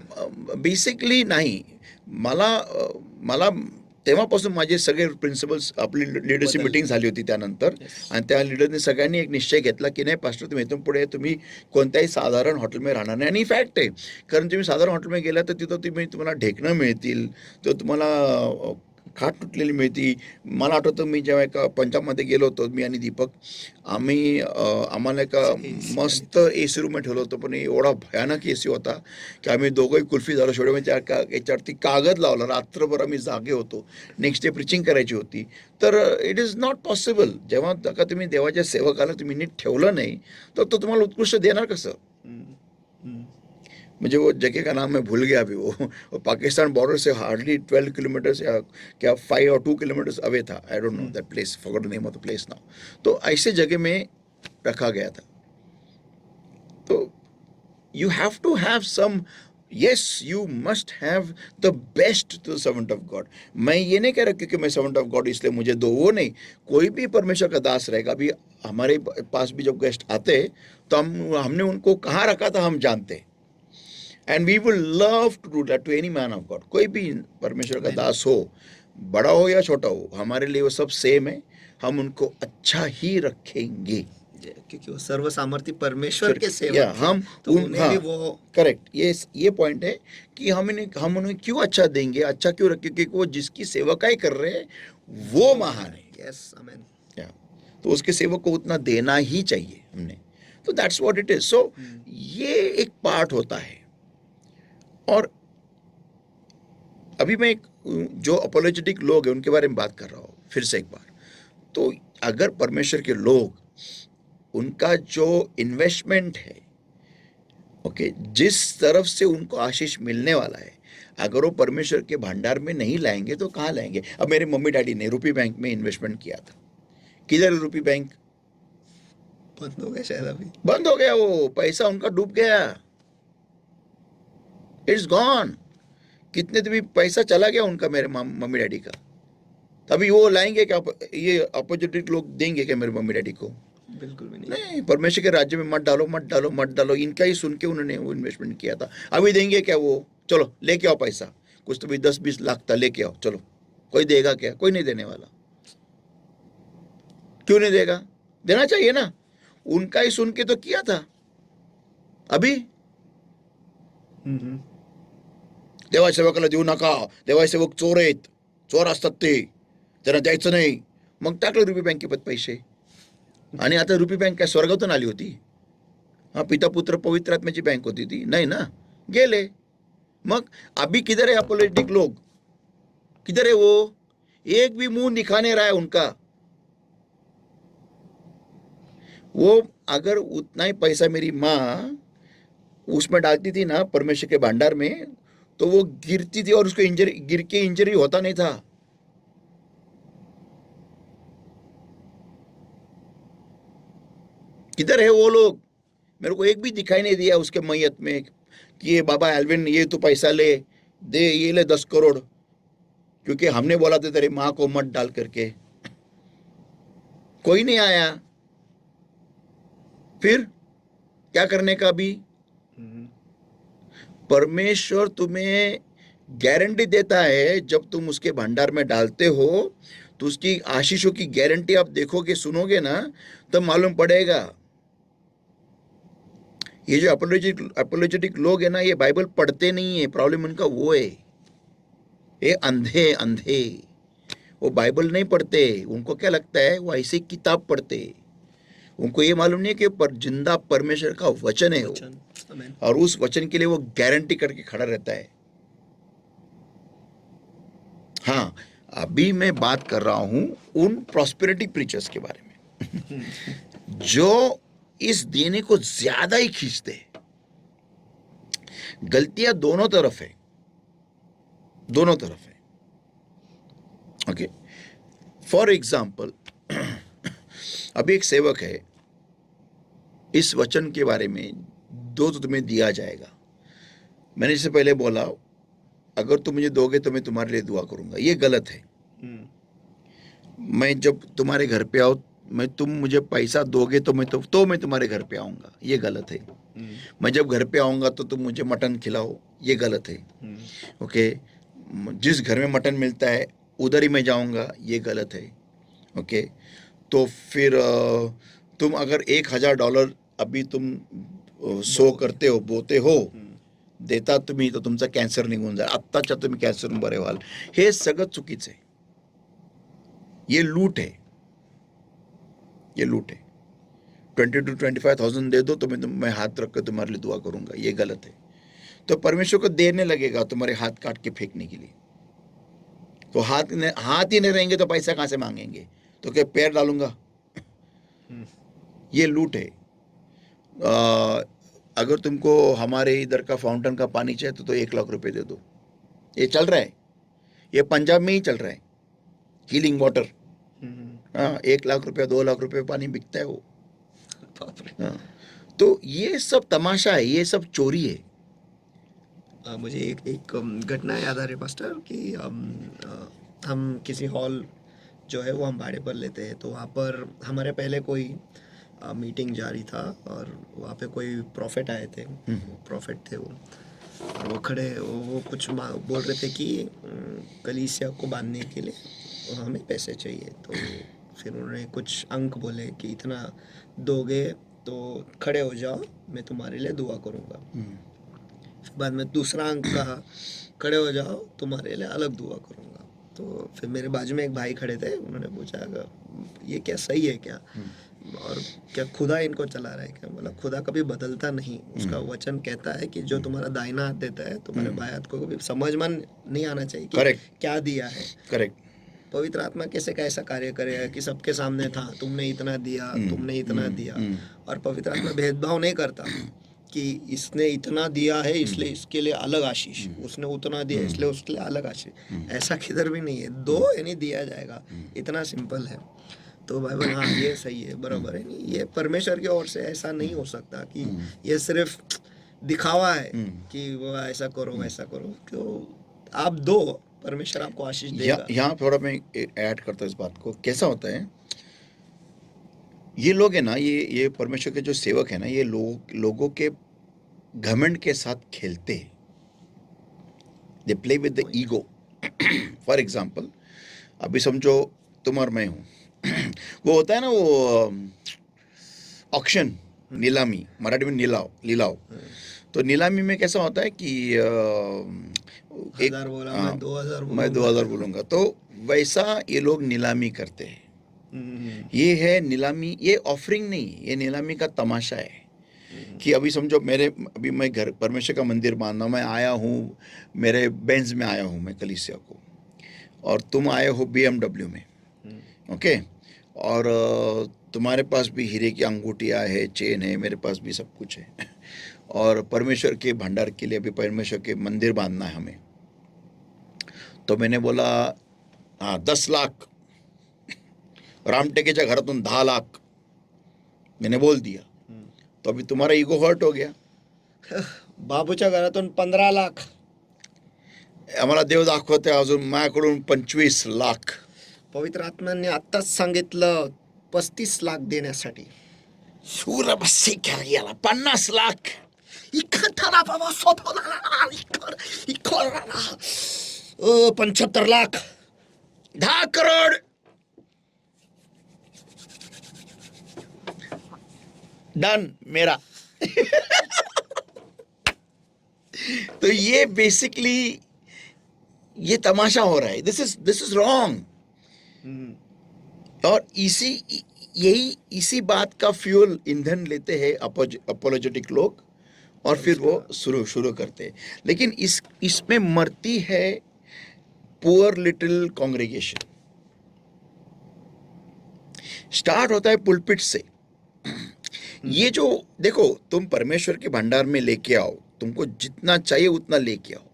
बेसिकली नाही, मला तेव्हापासून माझे सगळे प्रिन्सिपल्स, आपली लीडरशिप मीटिंग झाली होती त्यानंतर, आणि त्या लीडरने सगळ्यांनी एक निश्चय घेतला की नाही पास्टर, तुम्ही इथून पुढे तुम्ही कोणत्याही साधारण हॉटेलमध्ये राहणार नाही। आणि फॅक्ट आहे, कारण तुम्ही साधारण हॉटेलमध्ये गेला तर तिथं तुम्हाला ढेकणं मिळतील, तर तुम्हाला खाट तुटलेली मिळती. मला आठवतं मी जेव्हा एका पंजाबमध्ये गेलो होतो, मी आणि दीपक, आम्हाला एका AC मस्त ए सी रूममध्ये ठेवलं होतं, पण एवढा भयानक ए सी होता की आम्ही दोघंही कुल्फी झालो शेवटी. म्हणजे याच्यावरती कागद लावला, रात्रभर आम्ही जागे होतो, नेक्स्ट डे प्रिचिंग करायची होती. तर इट इज नॉट पॉसिबल. जेव्हा का तुम्ही देवाच्या सेवकाला तुम्ही नीट ठेवलं नाही, तर तो तुम्हाला उत्कृष्ट देणार कसं? मुझे वो जगह का नाम मैं भूल गया अभी, वो पाकिस्तान बॉर्डर से हार्डली 12 किलोमीटर्स या क्या 5 और 2 किलोमीटर्स अवे था. I don't know that place, forgot the name of the place now. तो ऐसे जगह में रखा गया था. तो you have to have some, yes you must have the best to the servant of God. मैं ये नहीं कह रहा क्योंकि मैं सर्वेंट ऑफ गॉड इसलिए मुझे दो, वो नहीं. कोई भी परमेश्वर का दास रहेगा. अभी हमारे पास भी जब गेस्ट आते तो हमने उनको कहाँ रखा था हम जानते. And we will love to do that to any man of God. कोई भी परमेश्वर का दास हो, बड़ा हो या छोटा हो, हमारे लिए वो सब सेम है. हम उनको अच्छा ही रखेंगे क्योंकि वो सर्व सामर्थ्य परमेश्वर के या सेवक थे, हम तो उन्हें भी वो करेक्ट. ये पॉइंट है कि हम उन्हें क्यों अच्छा देंगे, अच्छा क्यों रखें, क्योंकि वो जिसकी सेवकाई कर रहे हैं वो महान है. Yes amen. या तो उसके सेवक को उतना देना ही चाहिए हमने. तो दैट्स व्हाट इट इज. सो ये एक पार्ट होता है. और अभी मैं जो अपोलोजेटिक लोग हैं उनके बारे में बात कर रहा हूँ फिर से एक बार. तो अगर परमेश्वर के लोग, उनका जो इन्वेस्टमेंट है, ओके, जिस तरफ से उनको आशीष मिलने वाला है, अगर वो परमेश्वर के भंडार में नहीं लाएंगे तो कहाँ लाएंगे? अब मेरे मम्मी डैडी ने रूपी बैंक में इन्वेस्टमेंट किया था. किधर है रूपी बैंक? बंद हो गया शायद अभी. बंद हो गया. वो पैसा उनका डूब गया. It's gone. कितने तो भी पैसा चला गया उनका, मेरे मम्मी डैडी का. तभी वो लाएंगे क्या? ये अपोजिट लोग देंगे क्या मेरे मम्मी डैडी को? बिल्कुल भी नहीं. नहीं. परमेश्वर के राज्य में मत डालो, मत डालो, मत डालो. इनका ही सुन के उन्होंने वो इन्वेस्टमेंट किया था. अभी देंगे क्या वो? चलो लेके आओ पैसा. कुछ तो भी 10-20 लाख था, लेके आओ. चलो, कोई देगा क्या? कोई नहीं देने वाला. क्यों नहीं देगा? देना चाहिए ना. उनका ही सुन के तो किया था. अभी देवा सेवकाला देऊ नका, देवा सेवक चोर आहेत, चोर असतात ते, त्यांना द्यायचं नाही. मग टाकलं रुपी बँकेत पैसे. आणि आता रुपी बँक काय स्वर्गातून आली होती? हा, पिता पुत्र पवित्र आत्म्याची बँक होती ती? नाही ना. गेले. मग अभी किधर है अपोलोजेटिक लोग? किधर है वो? एक भी मुंह दिखा नहीं रहा है उनका. वो अगर उतना ही पैसा मेरी माँ उसमें डालती थी ना, परमेश्वर के भंडार में, तो वो गिरती थी और उसको गिर के इंजरी होता नहीं था. किधर है वो लोग? मेरे को एक भी दिखाई नहीं दिया उसके मैयत में कि ये बाबा एल्विन, ये तो पैसा ले दे, ये ले 10 करोड़, क्योंकि हमने बोला था तेरे माँ को मत डाल करके. कोई नहीं आया. फिर क्या करने का? अभी परमेश्वर तुम्हें गारंटी देता है. जब तुम उसके भंडार में डालते हो तो उसकी आशीषों की गारंटी आप देखोगे, सुनोगे ना, तब मालूम पड़ेगा. ये जो अपोलोजेटिक लोग है ना, ये बाइबल पढ़ते नहीं है. प्रॉब्लम उनका वो है. ये अंधे वो बाइबल नहीं पढ़ते. उनको क्या लगता है? वो ऐसे किताब पढ़ते. उनको ये मालूम नहीं है कि पर जिंदा परमेश्वर का वचन है वो. और उस वचन के लिए वो गारंटी करके खड़ा रहता है. हाँ, अभी मैं बात कर रहा हूं उन प्रॉस्पेरिटी प्रीचर्स के बारे में जो इस देने को ज्यादा ही खींचते हैं. गलतियां दोनों तरफ है, दोनों तरफ है. ओके, फॉर एग्जाम्पल, अभी एक सेवक है, इस वचन के बारे में दो तो तुम्हें दिया जाएगा. मैंने इससे पहले बोला, अगर तुम मुझे दोगे तो मैं तुम्हारे लिए दुआ करूंगा. ये गलत है. मैं जब तुम्हारे घर पे आऊँ, तुम मुझे पैसा दोगे तो मैं तुम्हारे घर पे आऊंगा. ये गलत है. मैं जब घर पे आऊंगा तो तुम मुझे मटन खिलाओ. ये गलत है. ओके, जिस घर में मटन मिलता है उधर ही मैं जाऊंगा. ये गलत है. ओके, तो फिर तुम अगर $1,000 अभी तुम सो करते हो, बोते हो, देता तुम्ही, तर तुमचा कॅन्सर निघून जाईल. आत्ताच्या तुम्ही कॅन्सर बरे व्हाल. हे सगळं चुकीचं आहे. ये लूट है, ये लूट है। 20 to 25,000 दे दो तो मैं हाथ रख कर तुम्हारे लिए दुआ करूंगा, ये गलत है। तो परमेश्वर को देने लगेगा तुम्हारे हाथ काट के फेंकने के लिए। तो हाथ ही नहीं रहेंगे तो पैसा कहां से मांगेंगे? तो क्या पैर डालूंगा? ये लूट है। अगर तुमको हमारे इधर का फाउंटेन का पानी चाहिए तो 1 लाख रुपए दे दो। ये चल रहा है, ये पंजाब में ही चल रहा है, हीलिंग वाटर। हाँ, 1 लाख रुपया 2 लाख रुपए पानी बिकता है वो। हाँ, तो ये सब तमाशा है, ये सब चोरी है। मुझे एक घटना याद आ रही है पास्टर कि हम किसी हॉल जो है वो हम भाड़े पर लेते हैं, तो वहाँ पर हमारे पहले कोई मीटिंग जारी था और वहाँ पे कोई प्रॉफिट आए थे, प्रॉफिट थे वो, और वो खड़े वो कुछ बोल रहे थे कि कलीसिया को बांधने के लिए हमें पैसे चाहिए। तो फिर उन्होंने कुछ अंक बोले कि इतना दोगे तो खड़े हो जाओ, मैं तुम्हारे लिए दुआ करूँगा। फिर बाद में दूसरा अंक कहा, खड़े हो जाओ, तुम्हारे लिए अलग दुआ करूँगा। तो फिर मेरे बाजू में एक भाई खड़े थे, उन्होंने पूछा ये क्या सही है क्या, और क्या खुदा इनको चला रहा है क्या? बोला खुदा कभी बदलता नहीं, उसका वचन कहता है कि जो तुम्हारा दाहिना हाथ देता है तुम्हारे बाएं हाथ को कभी समझ में नहीं आना चाहिए कि Correct. क्या दिया है। करेक्ट। पवित्र आत्मा कैसे का ऐसा कार्य करेगा कि सबके सामने था, तुमने इतना दिया, तुमने इतना दिया, और पवित्र आत्मा भेदभाव नहीं करता कि इसने इतना दिया है इसलिए इसके लिए अलग आशीष, उसने उतना दिया इसलिए उसके लिए अलग आशीष। ऐसा किधर भी नहीं है, दो यानी दिया जाएगा, इतना सिंपल है। तो बाइबल हाँ ये सही है, बराबर है। नहीं, ये परमेश्वर की ओर से ऐसा नहीं हो सकता कि ये सिर्फ दिखावा है कि वो ऐसा करो वैसा करो। तो आप दो, परमेश्वर आपको आशीष देगा। यहाँ थोड़ा मैं ऐड करता हूँ इस बात को। कैसा होता है, ये लोग है ना, ये परमेश्वर के जो सेवक है ना, ये लोगों के घमंड के साथ खेलते हैं। They play with the ego. For example, अभी समझो तुम और मैं हूँ, वो होता है ना वो ऑक्शन, नीलामी, मराठी में लीलाव। तो नीलामी में कैसा होता है कि 1000 बोला, मैं 2000 बोलूंगा। मैं 2000 बोलूंगा। तो वैसा ये लोग नीलामी करते हैं। ये है नीलामी, ये ऑफरिंग नहीं, ये नीलामी का तमाशा है। कि अभी समझो अभी मैं घर परमेश्वर का मंदिर बांधना, मैं आया हूँ, मेरे बेंज में आया हूँ मैं कलीसिया को, और तुम आए हो BMW में, ओके, और तुम्हारे पास भी हीरे की अंगूठियाँ है, चेन है, मेरे पास भी सब कुछ है, और परमेश्वर के भंडार के लिए अभी परमेश्वर के मंदिर बांधना है हमें। तो मैंने बोला हाँ 10 लाख, रामटेकेच्या घरातून 10 लाख मैंने बोल दिया। तो अभी तुम्हारा ईगो हर्ट हो गया। बाबूच्या घरातून 15 लाख, आम्हाला देव दाखवते अजून माझ्याकडून 25 लाख। पवित्र आत्म्याने आत्ताच सांगितलं 35 लाख देण्यासाठी। सूर बस्सी क्या याला 50 लाख। इखताना बाबा सोपवला, इखोला 75 लाख, 10 करोड़। डन मेरा। तो ये बेसिकली ये तमाशा हो रहा है। This is wrong. और इसी बात का फ्यूल ईंधन लेते हैं अपोलोजेटिक लोग, और फिर वो शुरू करते हैं। लेकिन इसमें मरती है पुअर लिटिल कॉन्ग्रेगेशन। स्टार्ट होता है पुलपिट से। ये जो देखो, तुम परमेश्वर के भंडार में लेके आओ, तुमको जितना चाहिए उतना लेके आओ,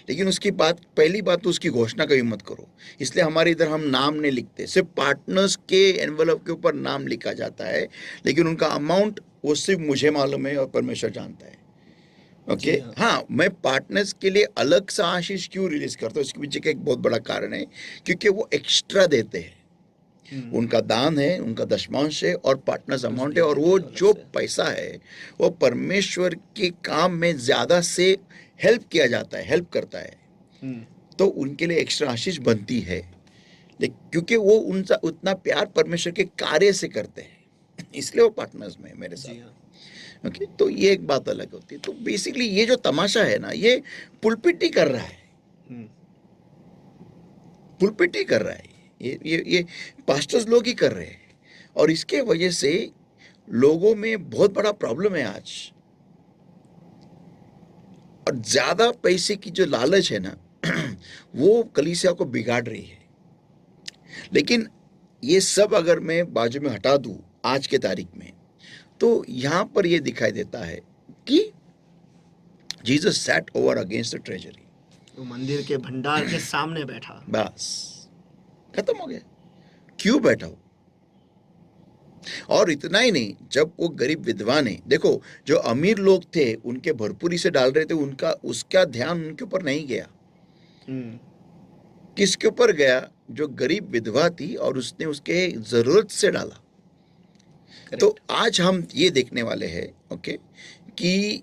लेकिन उसकी पहली बात तो उसकी घोषणा कभी मत करो। इसलिए हमारे इधर हम नाम नहीं लिखते, सिर्फ पार्टनर्स के एनवेलप के ऊपर नाम लिखा जाता है, लेकिन उनका अमाउंट वो सिर्फ मुझे मालूम है और परमेश्वर जानता है। ओके हाँ, मैं पार्टनर्स के लिए अलग सा आशीष क्यों रिलीज करता हूँ, इसके पीछे का एक बहुत बड़ा कारण है, क्योंकि वो एक्स्ट्रा देते हैं। उनका दान है, उनका दशमांश है और पार्टनर्स अमाउंट है, और वो जो पैसा है वो परमेश्वर के काम में ज्यादा से हेल्प किया जाता है, हेल्प करता है, तो उनके लिए एक्स्ट्रा आशीष बनती है, क्योंकि वो उनका उतना प्यार परमेश्वर के कार्य से करते हैं, इसलिए वो पार्टनर्स में मेरे साथ। ओके, तो ये एक बात अलग होती है। तो बेसिकली ये जो तमाशा है ना, ये पुलपिट ही कर रहा है, पुलपिट ही कर रहा है। ये पास्टर्स लोग ही कर रहे हैं, और इसके वजह से लोगों में बहुत बड़ा प्रॉब्लम है आज। और ज्यादा पैसे की जो लालच है ना वो कलीसिया को बिगाड़ रही है। लेकिन ये सब अगर मैं बाजू में हटा दूं आज के तारीख में, तो यहां पर ये दिखाई देता है कि Jesus sat over against the treasury. वो मंदिर के भंडार के सामने बैठा। बस खत्म हो गया। क्यों बैठा हो? और इतना ही नहीं, जब वो गरीब विधवा ने, देखो जो अमीर लोग थे उनके भरपूरी से डाल रहे थे, उनका उसका ध्यान उनके ऊपर नहीं गया। किसके ऊपर गया? जो गरीब विधवा थी और उसने उसके जरूरत से डाला। तो आज हम ये देखने वाले हैं, ओके, कि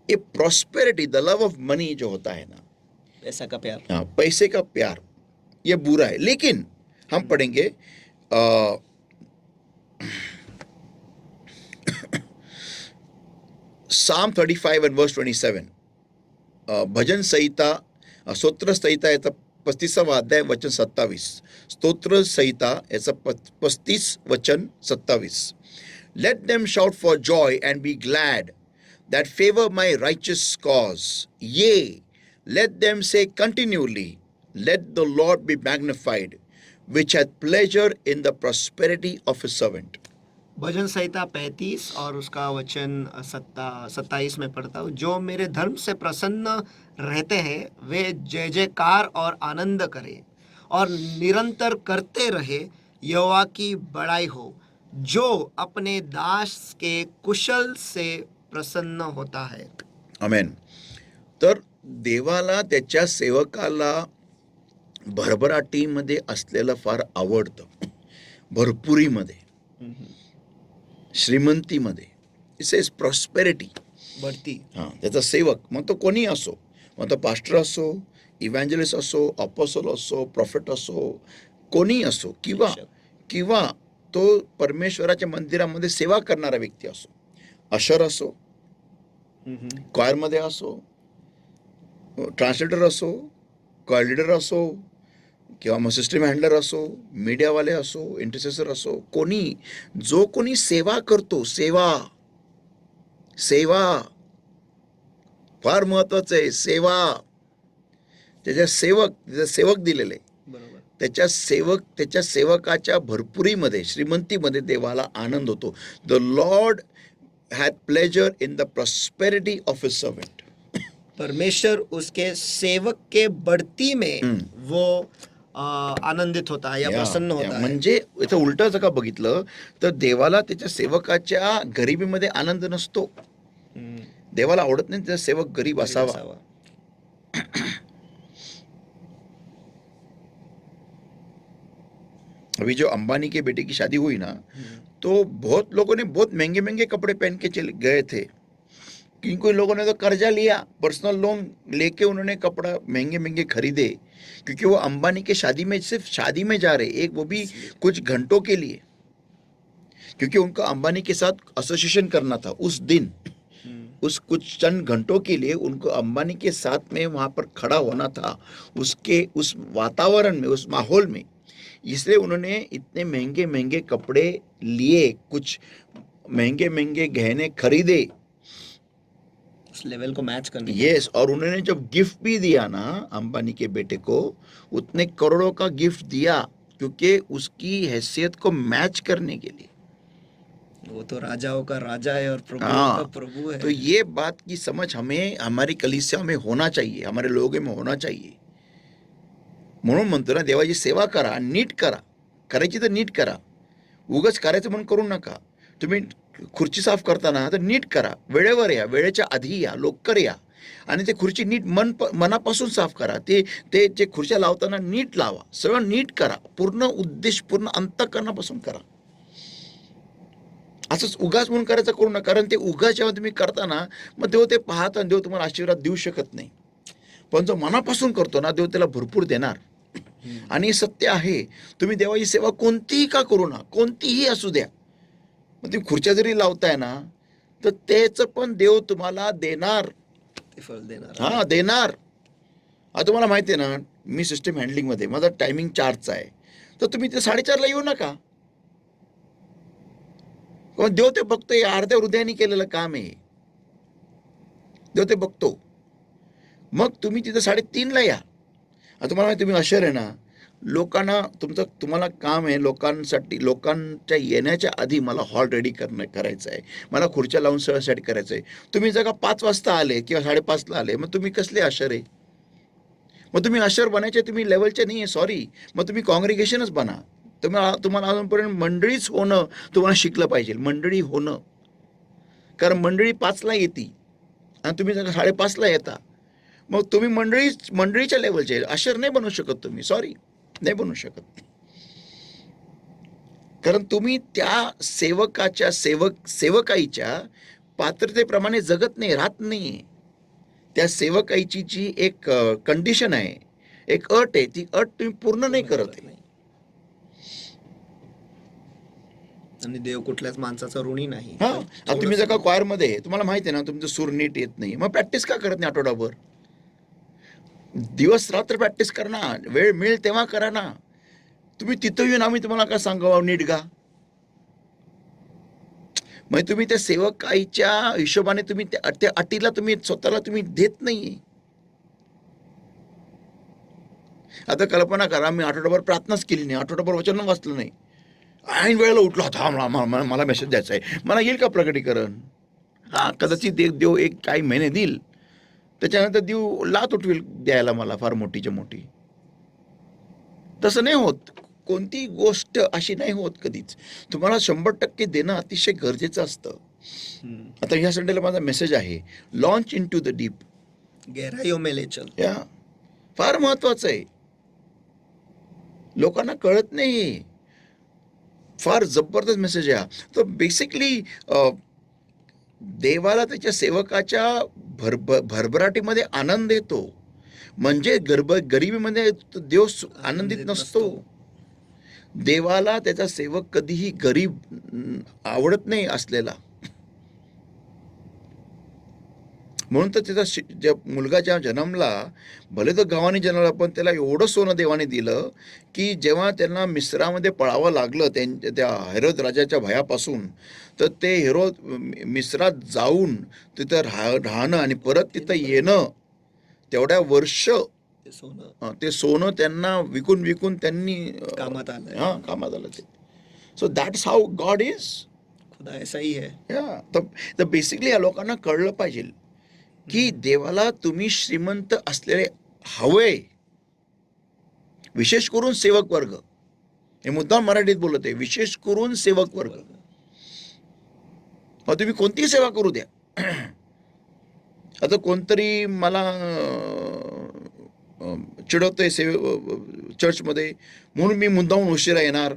ये prosperity, the love of money जो होता है ना, पैसा का प्यार, हाँ, पैसे का प्यार, ये बुरा है। लेकिन हम पढ़ेंगे Psalm 35 and verse 27, भजन संहिता, स्तोत्र संहिता याचा 35वा अध्याय वचन 27, स्तोत्र संहिता याचा 35 वचन 27. Let them shout for joy and be glad that favor my righteous cause. Yea, let them say continually, let the Lord be magnified, which hath pleasure in the prosperity of his servant. भजन संहिता 35 और उसका वचन 27 में पढ़ता हूँ। जो मेरे धर्म से प्रसन्न रहते हैं वे जय जयकार और आनंद करें और निरंतर करते रहे, यहोवा की बड़ाई हो, जो अपने दास के कुशल से प्रसन्न होता है। आमेन. तर देवाला त्याच्या सेवकाला भरभराटीमध्ये असलेलं फार आवडतं, भरपुरीमध्ये, श्रीमंतीमध्ये. इट्स इज प्रॉस्पेरिटी, बढ़ती. हां, त्याचा सेवक मग तो कोणी असो, मग तो पास्टर असो, इव्हँजलिस्ट असो, अपोस्टल असो, प्रॉफिट असो, कोणी असो, किंवा तो परमेश्वराच्या मंदिरामध्ये सेवा करणारा व्यक्ती असो, अशर असो, क्वायरमध्ये असो, ट्रान्सलेटर असो, कॉल लीडर असो, किंवा मग सिस्टम हँडलर असो, मीडियावाले असो, इंटरसेसर असो, कोणी, जो कोणी सेवा करतो, सेवा फार महत्वाचं आहे. सेवा, त्याच्या सेवक दिलेले, बरोबर. त्याच्या सेवकाच्या भरपुरीमध्ये, श्रीमंतीमध्ये देवाला आनंद होतो. The Lord had pleasure in the prosperity of his servant. परमेश्वर उसके सेवक के बढ़ती में वो आनंदित होता है या प्रसन्न होता है. म्हणजे इथं उलट जर का बघितलं तर देवाला त्याच्या सेवकाच्या गरिबीमध्ये आनंद नसतो. देवाला आवडत नाही त्याचा सेवक गरीब असावा. अभी जो अंबानी के बेटे की शादी हुई ना, तो बहुत लोगों ने बहुत महंगे महंगे कपड़े पहन के चले गए थे. किन लोगों ने तो कर्जा लिया, पर्सनल लोन लेके उन्होंने कपड़ा महंगे महंगे खरीदे, क्योंकि वो अंबानी के शादी में, सिर्फ शादी में जा रहे, एक वो भी कुछ घंटों के लिए, क्योंकि उनका अंबानी के साथ एसोसिएशन करना था उस दिन, उस कुछ चंद घंटों के लिए उनको अंबानी के साथ में वहां पर खड़ा होना था, उसके उस वातावरण में, उस माहौल में. इसलिए उन्होंने इतने महंगे महंगे कपड़े लिए, कुछ महंगे महंगे गहने खरीदे उस लेवल को मैच करने. यस, और उन्होंने जब गिफ्ट भी दिया ना अंबानी के बेटे को, उतने करोड़ों का गिफ्ट दिया, क्योंकि उसकी हैसियत को मैच करने के लिए. वो तो राजाओं का राजा है और प्रभुओं का प्रभु है. तो ये बात की समझ हमें हमारी कलीसिया में होना चाहिए, हमारे लोगों में होना चाहिए. म्हणून म्हणतो ना, देवाची सेवा करा, नीट करा, करायची तर नीट करा, उगाच करायचं म्हणून करू नका. तुम्ही खुर्ची साफ करताना तर नीट करा, वेळेवर या, वेळेच्या आधी या, लवकर या, आणि ते खुर्ची नीट मनापासून साफ करा. ते जे खुर्च्या लावताना नीट लावा, सगळं नीट करा, पूर्ण उद्देश, पूर्ण अंतःकरणापासून करा. असंच उगाच म्हणून करायचं करू नका, कारण ते उगाच जेव्हा तुम्ही करताना मग देव ते पाहत आणि देव तुम्हाला आशीर्वाद देऊ शकत नाही. पण जो मनापासून करतो ना, देव त्याला भरपूर देणार. आणि सत्य आहे, तुम्ही देवाची सेवा कोणतीही का करू ना, कोणतीही असू द्या, मग तुम्ही खुर्च्या जरी लावताय ना, तर त्याचं पण देव तुम्हाला देणार, फळ देणार. हा, देणार. आता तुम्हाला माहिती आहे ना, मी सिस्टम हँडलिंगमध्ये, माझा टायमिंग 4चा आहे, तर तुम्ही ते 4:30ला येऊ नका. देव ते बघतो, हे अर्ध्या हृदयाने केलेलं काम आहे. देव ते बघतो. मग तुम्ही तिथं 3:30ला या. आता तुम्हाला माहिती, तुम्ही अशर आहे ना, लोकांना तुम्हाला काम आहे, लोकांच्या येण्याच्या आधी मला हॉल रेडी करायचं आहे, मला खुर्च्या लावून सेट करायचं आहे. तुम्ही जर का 5 वाजता आले किंवा 5:30ला आले, मग तुम्ही कसले अशर आहे? मग तुम्ही अशर बनायचे तुम्ही लेवलचे नाही आहे, सॉरी. मग तुम्ही कॉंग्रिगेशनच बना. तुम्हाला अजूनपर्यंत मंडळीच होणं तुम्हाला शिकलं पाहिजे, मंडळी होणं. कारण मंडळी 5ला येते आणि तुम्ही जर 5:30ला येता, मग तुम्ही मंडळीच्या लेवलचे अशर नाही बनवू शकत तुम्ही, सॉरी, नाही बनवू शकत. कारण तुम्ही त्या सेवकाईच्या पात्रतेप्रमाणे जगत नाही, राहत नाही. त्या सेवकाईची जी एक कंडिशन आहे, एक अट आहे, ती अट तुम्ही पूर्ण नाही करत आहे. आणि देव कुठल्याच माणसाचा ऋणी नाही. हा, आता तुम्ही जर का क्वायरमध्ये, तुम्हाला माहिती आहे ना, तुमचं सूर नीट येत नाही, मग प्रॅक्टिस का करत नाही आठवडाभर? दिवस रात्र प्रॅक्टिस करा ना, वेळ मिळेल तेव्हा करा ना. तुम्ही तिथं येऊन आम्ही तुम्हाला का सांगावं नीट गा? मग तुम्ही त्या सेवकाईच्या हिशोबाने तुम्ही त्या अटीला तुम्ही स्वतःला तुम्ही देत नाही. आता कल्पना करा, मी आठवडाभर प्रार्थनाच केली नाही, आठवडाभर वचन वाचलं नाही, ऐन वेळेला उठलो, हा मला मेसेज द्यायचा आहे, मला येईल का प्रकटीकरण? हा, कदाचित देव एक काही महिने देईल, त्याच्यानंतर देव लात उठवेल द्यायला मला, फार मोठीच्या मोठी. तसं नाही होत. कोणती गोष्ट अशी नाही होत कधीच. तुम्हाला 100% देणं अतिशय गरजेचं असतं. आता ह्या संडेला माझा मेसेज आहे, launch into the deep. गहराइयों में ले चल. या फार महत्वाचं आहे. लोकांना कळत नाही. फार जबरदस्त मेसेज आहे हा. तर बेसिकली देवाला त्याच्या सेवकाच्या भरभराटीमध्ये आनंद येतो. म्हणजे गरिबीमध्ये देव आनंदित नसतो. देवाला त्याचा सेवक कधीही गरीब आवडत नाही असलेला. म्हणून तर त्याचा मुलगा जेव्हा जन्मला, भले तो गावाने जन्मला, पण त्याला एवढं सोनं देवाने दिलं की जेव्हा त्यांना मिस्रामध्ये पळावं लागलं त्या हेरोद राजाच्या भयापासून, तर ते मिस्रात जाऊन तिथं राहणं आणि परत तिथं येणं, तेवढ्या वर्ष ते सोनं त्यांना विकून त्यांनी कामात आलं. हां, कामात आलं ते. So that's how God is. खुदा ऐसा ही है. तर बेसिकली या लोकांना कळलं पाहिजे की देवाला तुम्ही श्रीमंत असलेले हवे, विशेष करून सेवक वर्ग. हे मुद्दाम मराठीत बोलत आहे, विशेष करून सेवक वर्ग. तुम्ही कोणतीही सेवा करू द्या. आता कोणतरी मला चिडवतंय चर्चमध्ये, म्हणून मी मुद्दाहून उशिरा येणार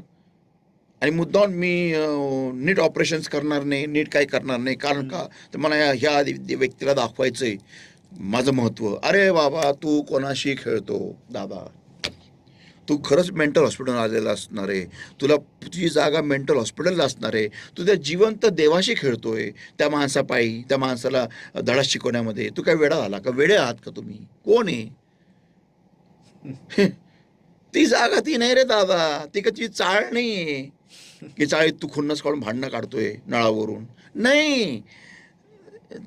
आणि मुद्दाहून मी नीट ऑपरेशन्स करणार नाही, नीट काही करणार नाही. कारण का? तर मला ह्या व्यक्तीला दाखवायचंय माझं महत्त्व. अरे बाबा, तू कोणाशी खेळतो दादा? तू खरंच मेंटल हॉस्पिटल आलेला असणार आहे. तुझी जागा मेंटल हॉस्पिटलला असणार आहे. तू त्या जिवंत देवाशी खेळतोय, त्या माणसापायी, त्या माणसाला धडा शिकवण्यामध्ये. तू काय वेडा झाला का? वेडे आहात का तुम्ही? कोण आहे? ती जागा ती नाही रे दादा, ती कशी चाळ नाही की चाळीत तू खुन्नस काढून भांडणं काढतोय नळावरून. नाही,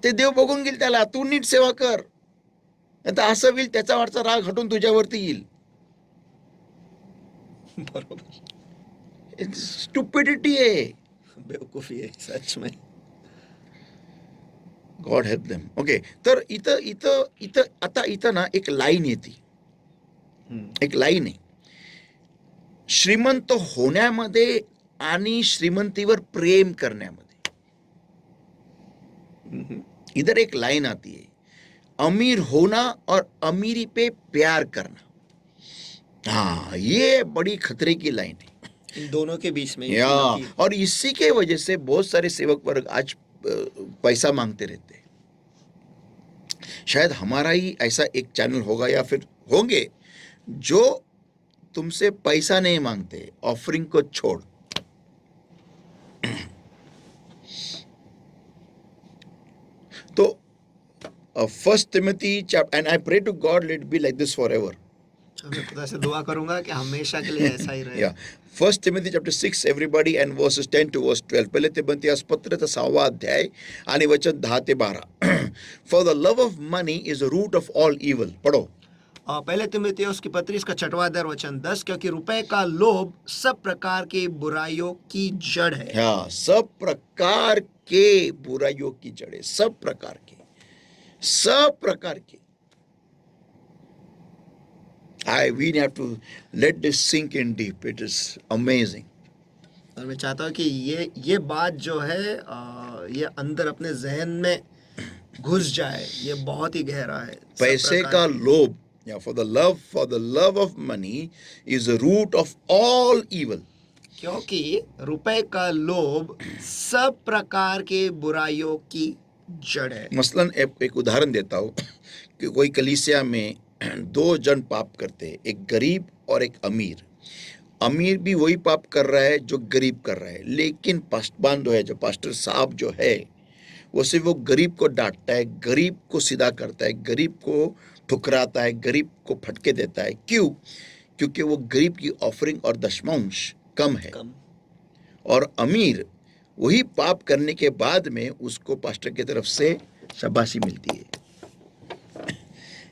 ते देव बघून गेल त्याला. तू नीट सेवा कर, आता असं होईल त्याचा वरचा राग हटून तुझ्यावरती येईल. बरोबर. स्टुपिडिटी आहे, बेवकूफी आहे सच में. God help them. ओके, तर इथं आता ना एक लाईन येते, एक लाईन आहे, श्रीमंत होण्यामध्ये आणि श्रीमंतीवर प्रेम करण्यामध्ये. इधर एक लाइन आती है, अमीर होना और अमीरी पे प्यार करना. हाँ, ये बड़ी खतरे की लाइन है. इन दोनों के बीच में. या, और इसी के वजह से बहुत सारे सेवक वर्ग आज पैसा मांगते रहते हैं. शायद हमारा ही ऐसा एक चैनल होगा या फिर होंगे जो तुमसे पैसा नहीं मांगते, ऑफरिंग को छोड़. तो 1 Timothy chapter, and I pray to God let it be like this forever. तो मैं खुदा से दुआ करूंगा कि हमेशा के लिए ऐसा ही रहे। Yeah. 1 Timothy chapter 6 everybody and verses 10 to verse 12. पहले तिमोथियस पत्र 6वां अध्याय आणि वचन 10 ते 12. For the love of money is the root of all evil. पढ़ो. और पहले तिमुथियुस की पत्री इसका 6वां अध्याय वचन 10, क्योंकि रुपए का लोभ सब प्रकार की बुराइयों की जड़ है। हाँ, सब प्रकार के बुराइयों की जड़ है, सब प्रकार के, सब प्रकार के. We have to let this sink in deep. It is amazing. और मैं चाहता हूँ कि ये बात जो है ये अंदर अपने जहन में घुस जाए। ये बहुत ही गहरा है। सब पैसे प्रकार का की- लोभ, yeah, for the love of money is the root of all evil. क्योंकि रुपए का लोभ सब प्रकार के बुराइयों की जड़ है। मसलन एक उदाहरण देता हूँ कि कोई कलीसिया में 2 जन पाप करते हैं, एक गरीब और एक अमीर. अमीर भी वही पाप कर रहा है जो गरीब कर रहा है, लेकिन पास्टरबान जो है, जो पास्टर साहब जो है, वो सिर्फ वो गरीब को डांटता है, गरीब को सीधा करता है, गरीब को ठुकराता है, गरीब को फटके देता है. क्यों? क्योंकि वो गरीब की ऑफरिंग और दशमांश कम है. कम। और अमीर वही पाप करने के बाद में उसको पास्टर की तरफ से शाबाशी मिलती है.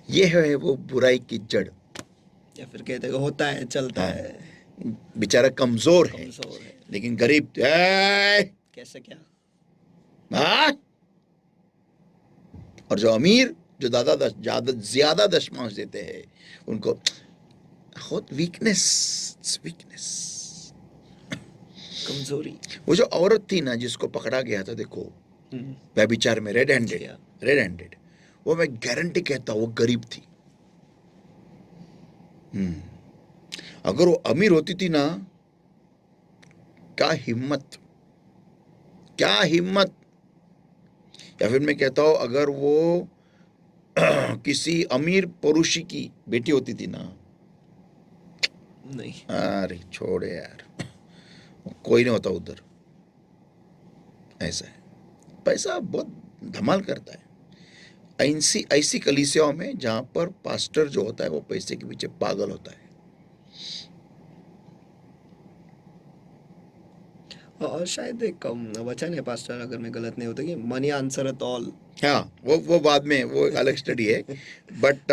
ये है वो बुराई की जड़. या फिर कहते हैं होता है, चलता है, बेचारा कमजोर है, कमजोर है, लेकिन गरीब कैसे क्या। हाँ? और जो अमीर, जो ज्यादा दशमांश देते हैं, उनको बहुत वीकनेस. कमजोरी। वो जो औरत थी ना जिसको पकड़ा गया था, देखो, व्यभिचार में, रेड हैंडेड, वो मैं गारंटी कहता हूँ वो गरीब थी. अगर वो अमीर होती थी ना, क्या हिम्मत. या फिर मैं कहता हूँ अगर वो किसी अमीर पड़ोसी की बेटी होती थी ना, नहीं, अरे छोड़े यार, कोई नहीं होता उधर. ऐसा है, पैसा बहुत धमाल करता है. ऐसी कलीसियाओं में जहां पर पास्टर जो होता है वो पैसे के पीछे पागल होता है. और शायद एक वचन है पास्टर, अगर मैं गलत नहीं होता, कि मनी आंसरथ ऑल। हाँ, वो बाद में, वो अलग स्टडी है. बट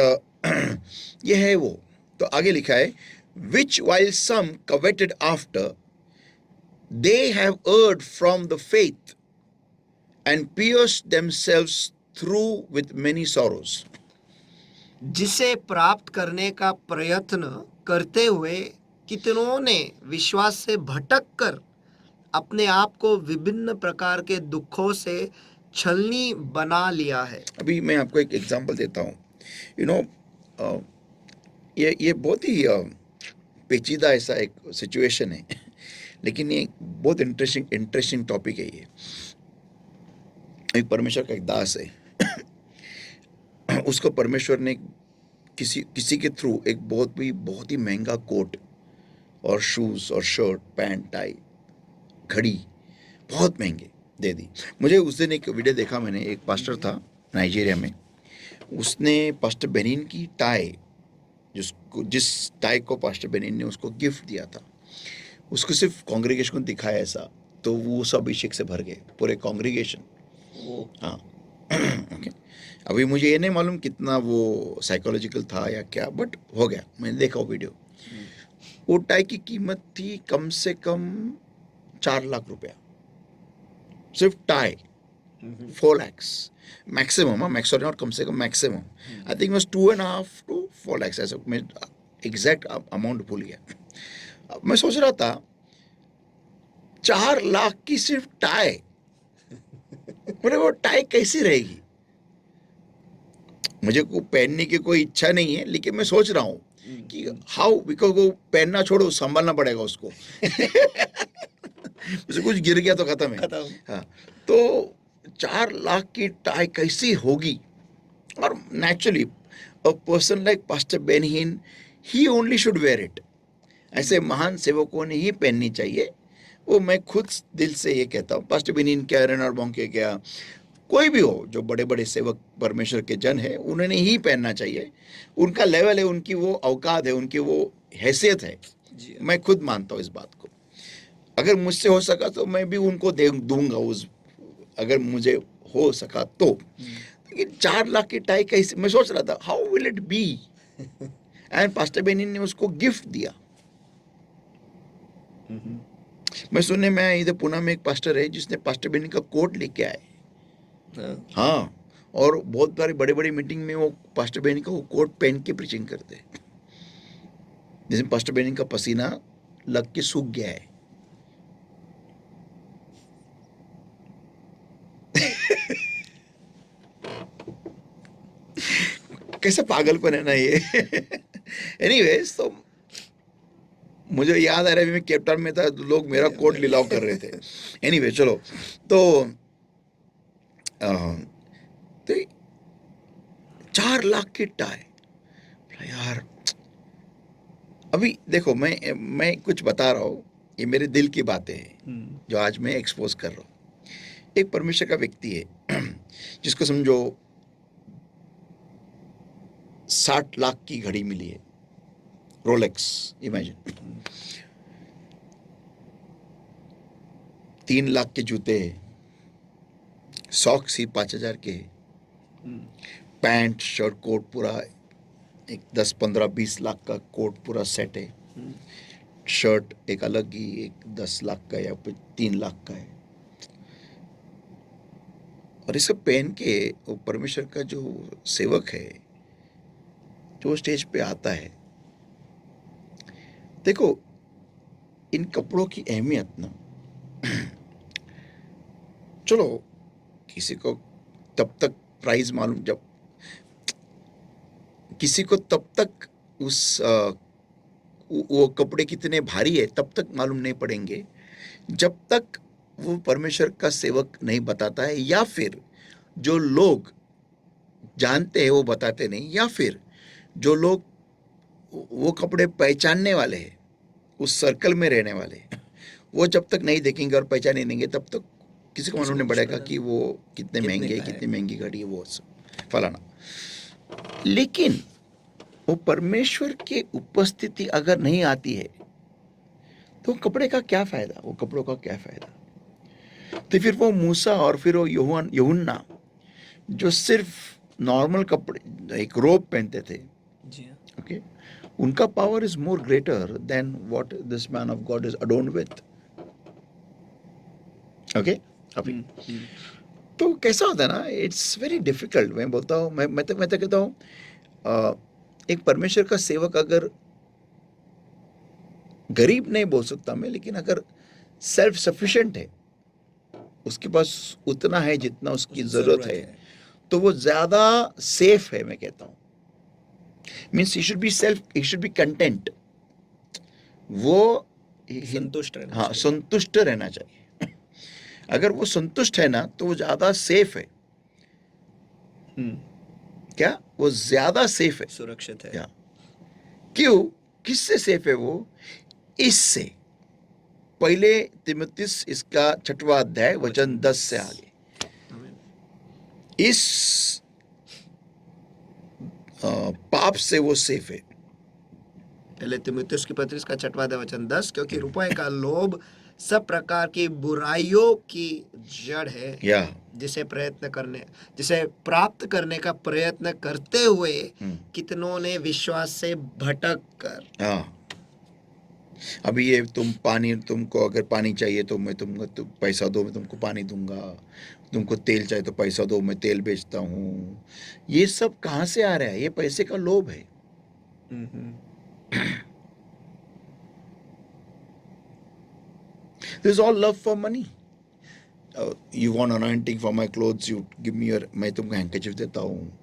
ये है वो. तो आगे लिखा है, which while some coveted after, they have erred from the faith and pierced themselves through with many sorrows. जिसे प्राप्त करने का प्रयत्न करते हुए कितनों ने विश्वास से भटक कर अपने आप को विभिन्न प्रकार के दुखों से छलनी बना लिया है। अभी मैं आपको एक एग्जांपल देता हूँ. यू नो, ये बहुत ही पेचीदा ऐसा एक सिचुएशन है, लेकिन ये बहुत इंटरेस्टिंग टॉपिक है. ये एक परमेश्वर का एक दास है. उसको परमेश्वर ने किसी के थ्रू एक बहुत ही महंगा कोट और शूज और शर्ट, पैंट, टाई, घड़ी बहुत महंगे दे दी. मुझे उस दिन एक वीडियो देखा मैंने. एक पास्टर था नाइजीरिया में, उसने पास्टर बेनिन की टाई, जिस टाई को पास्टर बेनिन ने उसको गिफ्ट दिया था, उसको सिर्फ कॉन्ग्रीगेशन को दिखाया ऐसा, तो वो सब अभिषेक से भर गए, पूरे कॉन्ग्रीगेशन. हाँ. ओके. अभी मुझे ये नहीं मालूम कितना वो साइकोलॉजिकल था या क्या, बट हो गया. मैंने देखा वो वीडियो. वो टाई की कीमत थी कम से कम 4 लाख रुपया, सिर्फ टाई. 4 lakhs maximum. मैक्सिमम और कम से कम maximum I think was 2.5 to 4 lakhs. ऐसा मैं एग्जैक्ट अमाउंट भूल गया. मैं सोच रहा था 4 लाख की सिर्फ टाई, बोले वो टाई कैसी रहेगी. मुझे को पहनने की कोई इच्छा नहीं है, लेकिन मैं सोच रहा हूँ कि हाउ, बिकॉज वो पहनना छोड़ो, संभालना पड़ेगा उसको. उसे कुछ गिर गया तो खत्म है. हाँ, तो 4 लाख की टाई कैसी होगी. और naturally a person like pastor Benhin, he only should wear it. ऐसे महान सेवकों ने ही पहननी चाहिए. वो मैं खुद दिल से ये कहता हूँ. पास्टर बेनिन क्या, रेनर बॉन्के क्या, कोई भी हो, जो बड़े बड़े सेवक परमेश्वर के जन है, उन्होंने ही पहनना चाहिए। उनका लेवल है, उनकी वो औकात है, उनकी वो हैसियत है। जी मैं खुद मानता हूँ इस बात को। अगर मुझसे हो सका तो मैं भी उनको दे दूंगा, उस अगर मुझे हो सका तो। लेकिन 4 लाख की टाई कैसे, मैं सोच रहा था how will it be, and pastor Benny ने उसको गिफ्ट दिया। मैं सुनने में आया, इधर पुणे में एक पास्टर है जिसने पास्टर बेनी का कोट लेके आए। हाँ, और बहुत सारी बड़ी बड़ी मीटिंग में वो पास्टर बेनी का वो कोट पहन के प्रीचिंग करते हैं, जिसमें पास्टर बेनी का पसीना लग के सूख गया है। कैसा पागलपन है ना ये। एनीवेज, तो मुझे याद आ रहा है, मैं केप टाउन में था तो लोग मेरा कोट लिलाव कर रहे थे। एनीवे, चलो तो तो 4 लाख की टाई, यार अभी देखो, मैं कुछ बता रहा हूँ, ये मेरे दिल की बातें हैं जो आज मैं एक्सपोज कर रहा हूँ। एक परमेश्वर का व्यक्ति है जिसको समझो 60 लाख की घड़ी मिली है, रोलेक्स, इमेजिन। 3 लाख के जूते, सॉक्स ही 5,000 के, पैंट शर्ट कोट पूरा एक 10-15-20 लाख का कोट पूरा सेट है। शर्ट एक अलग ही, एक 10 लाख का या फिर 3 लाख का है। और इसे पहन के वो परमेश्वर का जो सेवक है, जो स्टेज पे आता है, देखो इन कपड़ों की अहमियत ना, चलो किसी को तब तक प्राइस मालूम, जब किसी को तब तक उस वो कपड़े कितने भारी है तब तक मालूम नहीं पड़ेंगे जब तक वो परमेश्वर का सेवक नहीं बताता है, या फिर जो लोग जानते हैं वो बताते नहीं, या फिर जो लोग वो कपड़े पहचानने वाले हैं, उस सर्कल में रहने वाले हैं, वो जब तक नहीं देखेंगे और पहचाने नहीं तब तक किसी को मालूम नहीं पड़ेगा कि वो कितने महंगे, कितनी महंगी घड़ी है, वो सब फलाना। लेकिन वो परमेश्वर की उपस्थिति अगर नहीं आती है तो कपड़े का क्या फायदा, वो कपड़ों का क्या फायदा। तो फिर वो मूसा और फिर वो यूहन्ना जो सिर्फ नॉर्मल कपड़े, एक रोब पहनते थे, ओके, उनका power is more greater than what this man of God is adorned with. Okay, अभी तो कैसा होता है ना, इट्स वेरी डिफिकल्ट। मैं बोलता हूँ, मैं तो कहता हूँ, एक परमेश्वर का सेवक अगर गरीब नहीं बोल सकता मैं, लेकिन अगर सेल्फ सफिशिएंट है, उसके पास उतना है जितना उसकी जरूरत है, तो वो ज्यादा सेफ है, मैं कहता हूँ। Means he should be content, वो संतुष्ट रहना हाँ, चाहिए। संतुष्ट रहना चाहिए। अगर वो संतुष्ट है ना तो वो ज्यादा सेफ है। क्या वो ज्यादा सेफ है, सुरक्षित है। या क्यों, किससे सेफ है वो? इससे पहले तिमुथियुस इसका 6वां अध्याय वचन 10 से आगे, इस पाप से वो सेफ है। पहले तिमुथियुस की पत्री का 6वां अध्याय वचन 10, क्योंकि रुपए का लोभ सब प्रकार की बुराइयों की जड़ है, या जिसे प्राप्त करने का प्रयत्न करते हुए कितनों ने विश्वास से भटक कर। हाँ, अभी ये तुमको अगर पानी चाहिए तो मैं तुमको पैसा दो, मैं तुमको पानी दूंगा। तुमको तेल चाहिए तो पैसा दो, मैं तेल बेचता हूँ। ये सब कहाँ से आ रहा है? ये पैसे का लोभ है। This is all love for money. You want anointing for my clothes, you give me your, मैं तुमको हैंकरचिफ देता हूँ।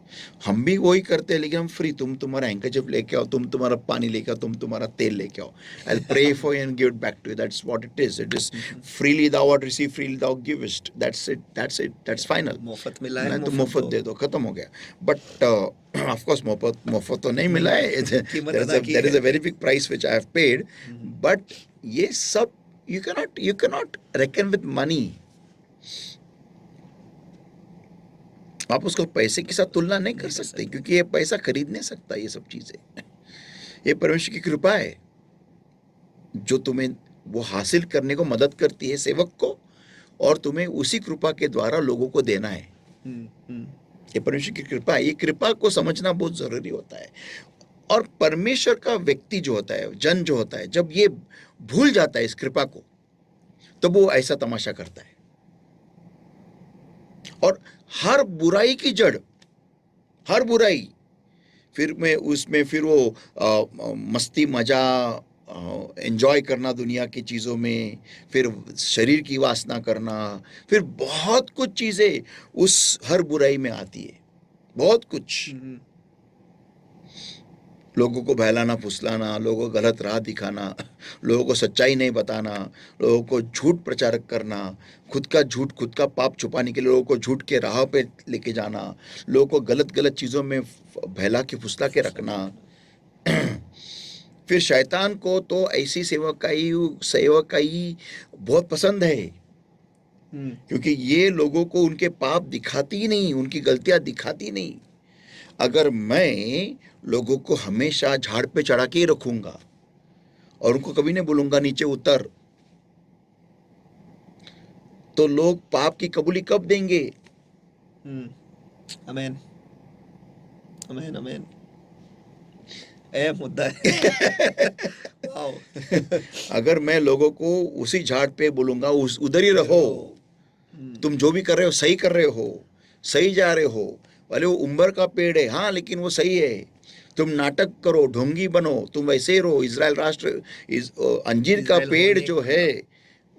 हम भी वही करते हैं, लेकिन हम फ्री। तुम तुम्हारा हैंकरचिफ लेके आओ, तुम तुम्हारा पानी लेके आओ, तुम तुम्हारा तेल लेके आओ। I'll pray for you and give it back to you. That's what it is. It is freely thou art received, freely thou givest. That's it. That's it. That's final. मुफ्त मिला है, नहीं तो मुफ्त दे दो, खत्म हो गया। बट ऑफ कोर्स मुफ्त तो नहीं मिला है। There is a very big price which I have paid. But ये सब you cannot reckon with money. आप उसको पैसे के साथ तुलना नहीं कर सकते, क्योंकि ये पैसा खरीद नहीं सकता ये सब चीजें। ये परमेश्वर की कृपा है जो तुम्हें वो हासिल करने को मदद करती है सेवक को, और तुम्हें उसी कृपा के द्वारा लोगों को देना है। ये परमेश्वर की कृपा है। ये कृपा को समझना बहुत जरूरी होता है। और परमेश्वर का व्यक्ति जो होता है, जन जो होता है, जब ये भूल जाता है इस कृपा को, तब वो ऐसा तमाशा करता है। और हर बुराई की जड़, हर बुराई, फिर मैं उसमें फिर वो मस्ती मजा एंजॉय करना दुनिया की चीज़ों में, फिर शरीर की वासना करना, फिर बहुत कुछ चीज़ें उस हर बुराई में आती है। बहुत कुछ, लोगों को बहलाना फुसलाना, लोगों को गलत राह दिखाना, लोगों को सच्चाई नहीं बताना, लोगों को झूठ प्रचारक करना, खुद का झूठ, खुद का पाप छुपाने के लिए लोगों को झूठ के राह पे लेके जाना, लोगों को गलत गलत चीज़ों में बहला के फुसला के रखना। फिर शैतान को तो ऐसी सेवकाई बहुत पसंद है, क्योंकि ये लोगों को उनके पाप दिखाती ही नहीं, उनकी गलतियां दिखाती नहीं। अगर मैं लोगों को हमेशा झाड़ पे चढ़ा के ही रखूंगा और उनको कभी नहीं बोलूंगा नीचे उतर, तो लोग पाप की कबूली कब देंगे? Amen, amen, amen. ये मुद्दा है। वाओ। अगर मैं लोगों को उसी झाड़ पे बोलूंगा उधर ही रहो, तुम जो भी कर रहे हो सही कर रहे हो, सही जा रहे हो, भले वो उम्बर का पेड़ है, हाँ, लेकिन वो सही है, तुम नाटक करो, ढोंगी बनो, तुम वैसे ही रहो। इजराइल राष्ट्र, अंजीर का पेड़ जो है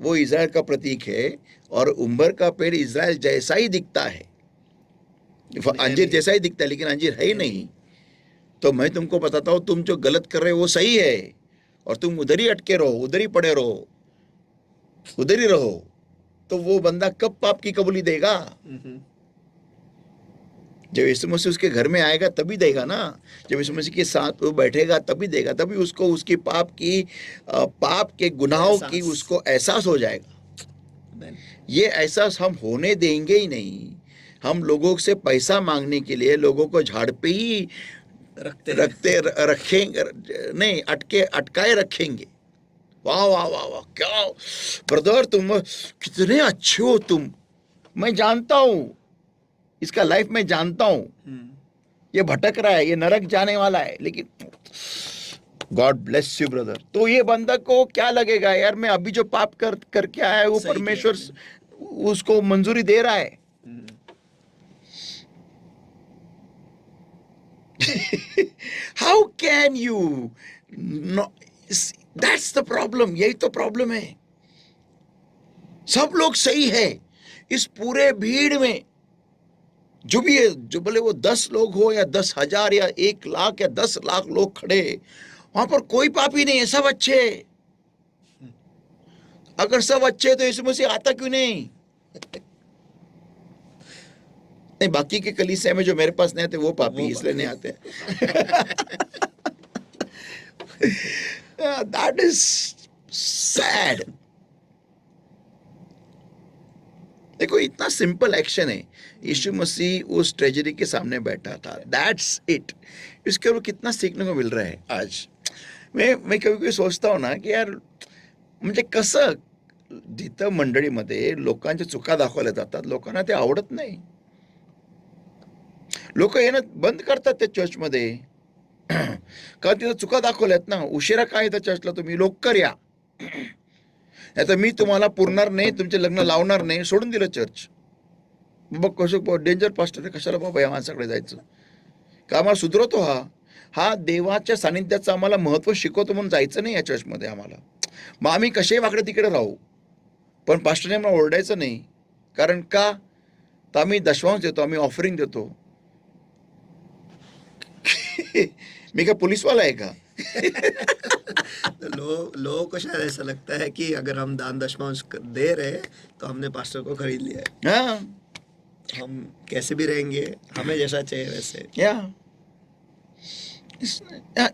वो इजराइल का प्रतीक है, और उम्बर का पेड़ इजराइल जैसा ही दिखता है, अंजीर जैसा ही दिखता है, लेकिन अंजीर है ही नहीं। तो मैं तुमको बताता हूँ, तुम जो गलत कर रहे हो वो सही है, और तुम उधर ही अटके रहो, उधर ही पड़े रहो, उधर ही रहो, तो वो बंदा कब पाप की कबूली देगा? जब यीशु मसीह उसके घर में आएगा तभी देगा ना। जब यीशु मसीह के साथ वो बैठेगा तभी देगा, तभी उसको उसकी पाप के गुनाहों की उसको एहसास हो जाएगा। ये एहसास हम होने देंगे ही नहीं। हम लोगों से पैसा मांगने के लिए लोगों को झाड़ पे ही रखेंगे नहीं, अटकाए रखेंगे। वाह वाह वाह वाह, क्या ब्रदर, तुम कितने अच्छे हो तुम, मैं जानता हूं इसका लाइफ में जानता हूं, ये भटक रहा है, ये नरक जाने वाला है, लेकिन गॉड ब्लेस यू ब्रदर। तो ये बंदा को क्या लगेगा, यार मैं अभी जो पाप करके आया है वो परमेश्वर उसको मंजूरी दे रहा है। How can you know? That's the problem, यही तो प्रॉब्लम है। सब लोग सही है इस पूरे भीड़ में, जो भी है, जो भले वो 10 लोग हो या 10,000 या 1 लाख या 10 लाख लोग खड़े, वहां पर कोई पापी नहीं है, सब अच्छे। अगर सब अच्छे तो यीशु मसीह आता क्यों नहीं? नहीं, बाकी के कलीसिया में जो मेरे पास नहीं आते वो पापी, इसलिए नहीं आते। That is sad. देखो, इतना सिंपल एक्शन है, यीशु मसीह उस ट्रेजेडी के सामने बैठा था, दैट्स इट। इसके ऊपर कितना सीखने को मिल रहा है आज। मैं कभी कभी सोचता हूँ ना की यार, म्हणजे कसं जिथं मंडळीमध्ये लोकांच्या चुका दाखवल्या जातात, लोकांना ते आवडत नाही, लोक येणं बंद करतात त्या चर्चमध्ये, का तिथं चुका दाखवल्यात ना, उशिरा काय येतं चर्चला, तुम्ही लवकर या, आता मी तुम्हाला पुरणार नाही, तुमचे लग्न लावणार नाही, सोडून दिलं चर्च। बघ कसं डेंजर पास्टर आहे, कशाला बाबा या माणसाकडे जायचं, का आम्हाला सुधरवतो हा देवाच्या सानिध्याचं आम्हाला महत्व शिकवतो म्हणून जायचं नाही या चर्चमध्ये आम्हाला, मग आम्ही कसे वाकडे तिकडे राहू, पण पास्टरने आम्हाला ओरडायचं नाही, कारण का, तर आम्ही दशवांश देतो, आम्ही ऑफरिंग देतो। मैं क्या पुलिस वाला है का? लोगों को शायद ऐसा लगता है कि अगर हम दान दशमांश दे रहे हैं तो हमने पास्टर को खरीद लिया है। हाँ, हम कैसे भी रहेंगे, हमें जैसा चाहिए वैसे।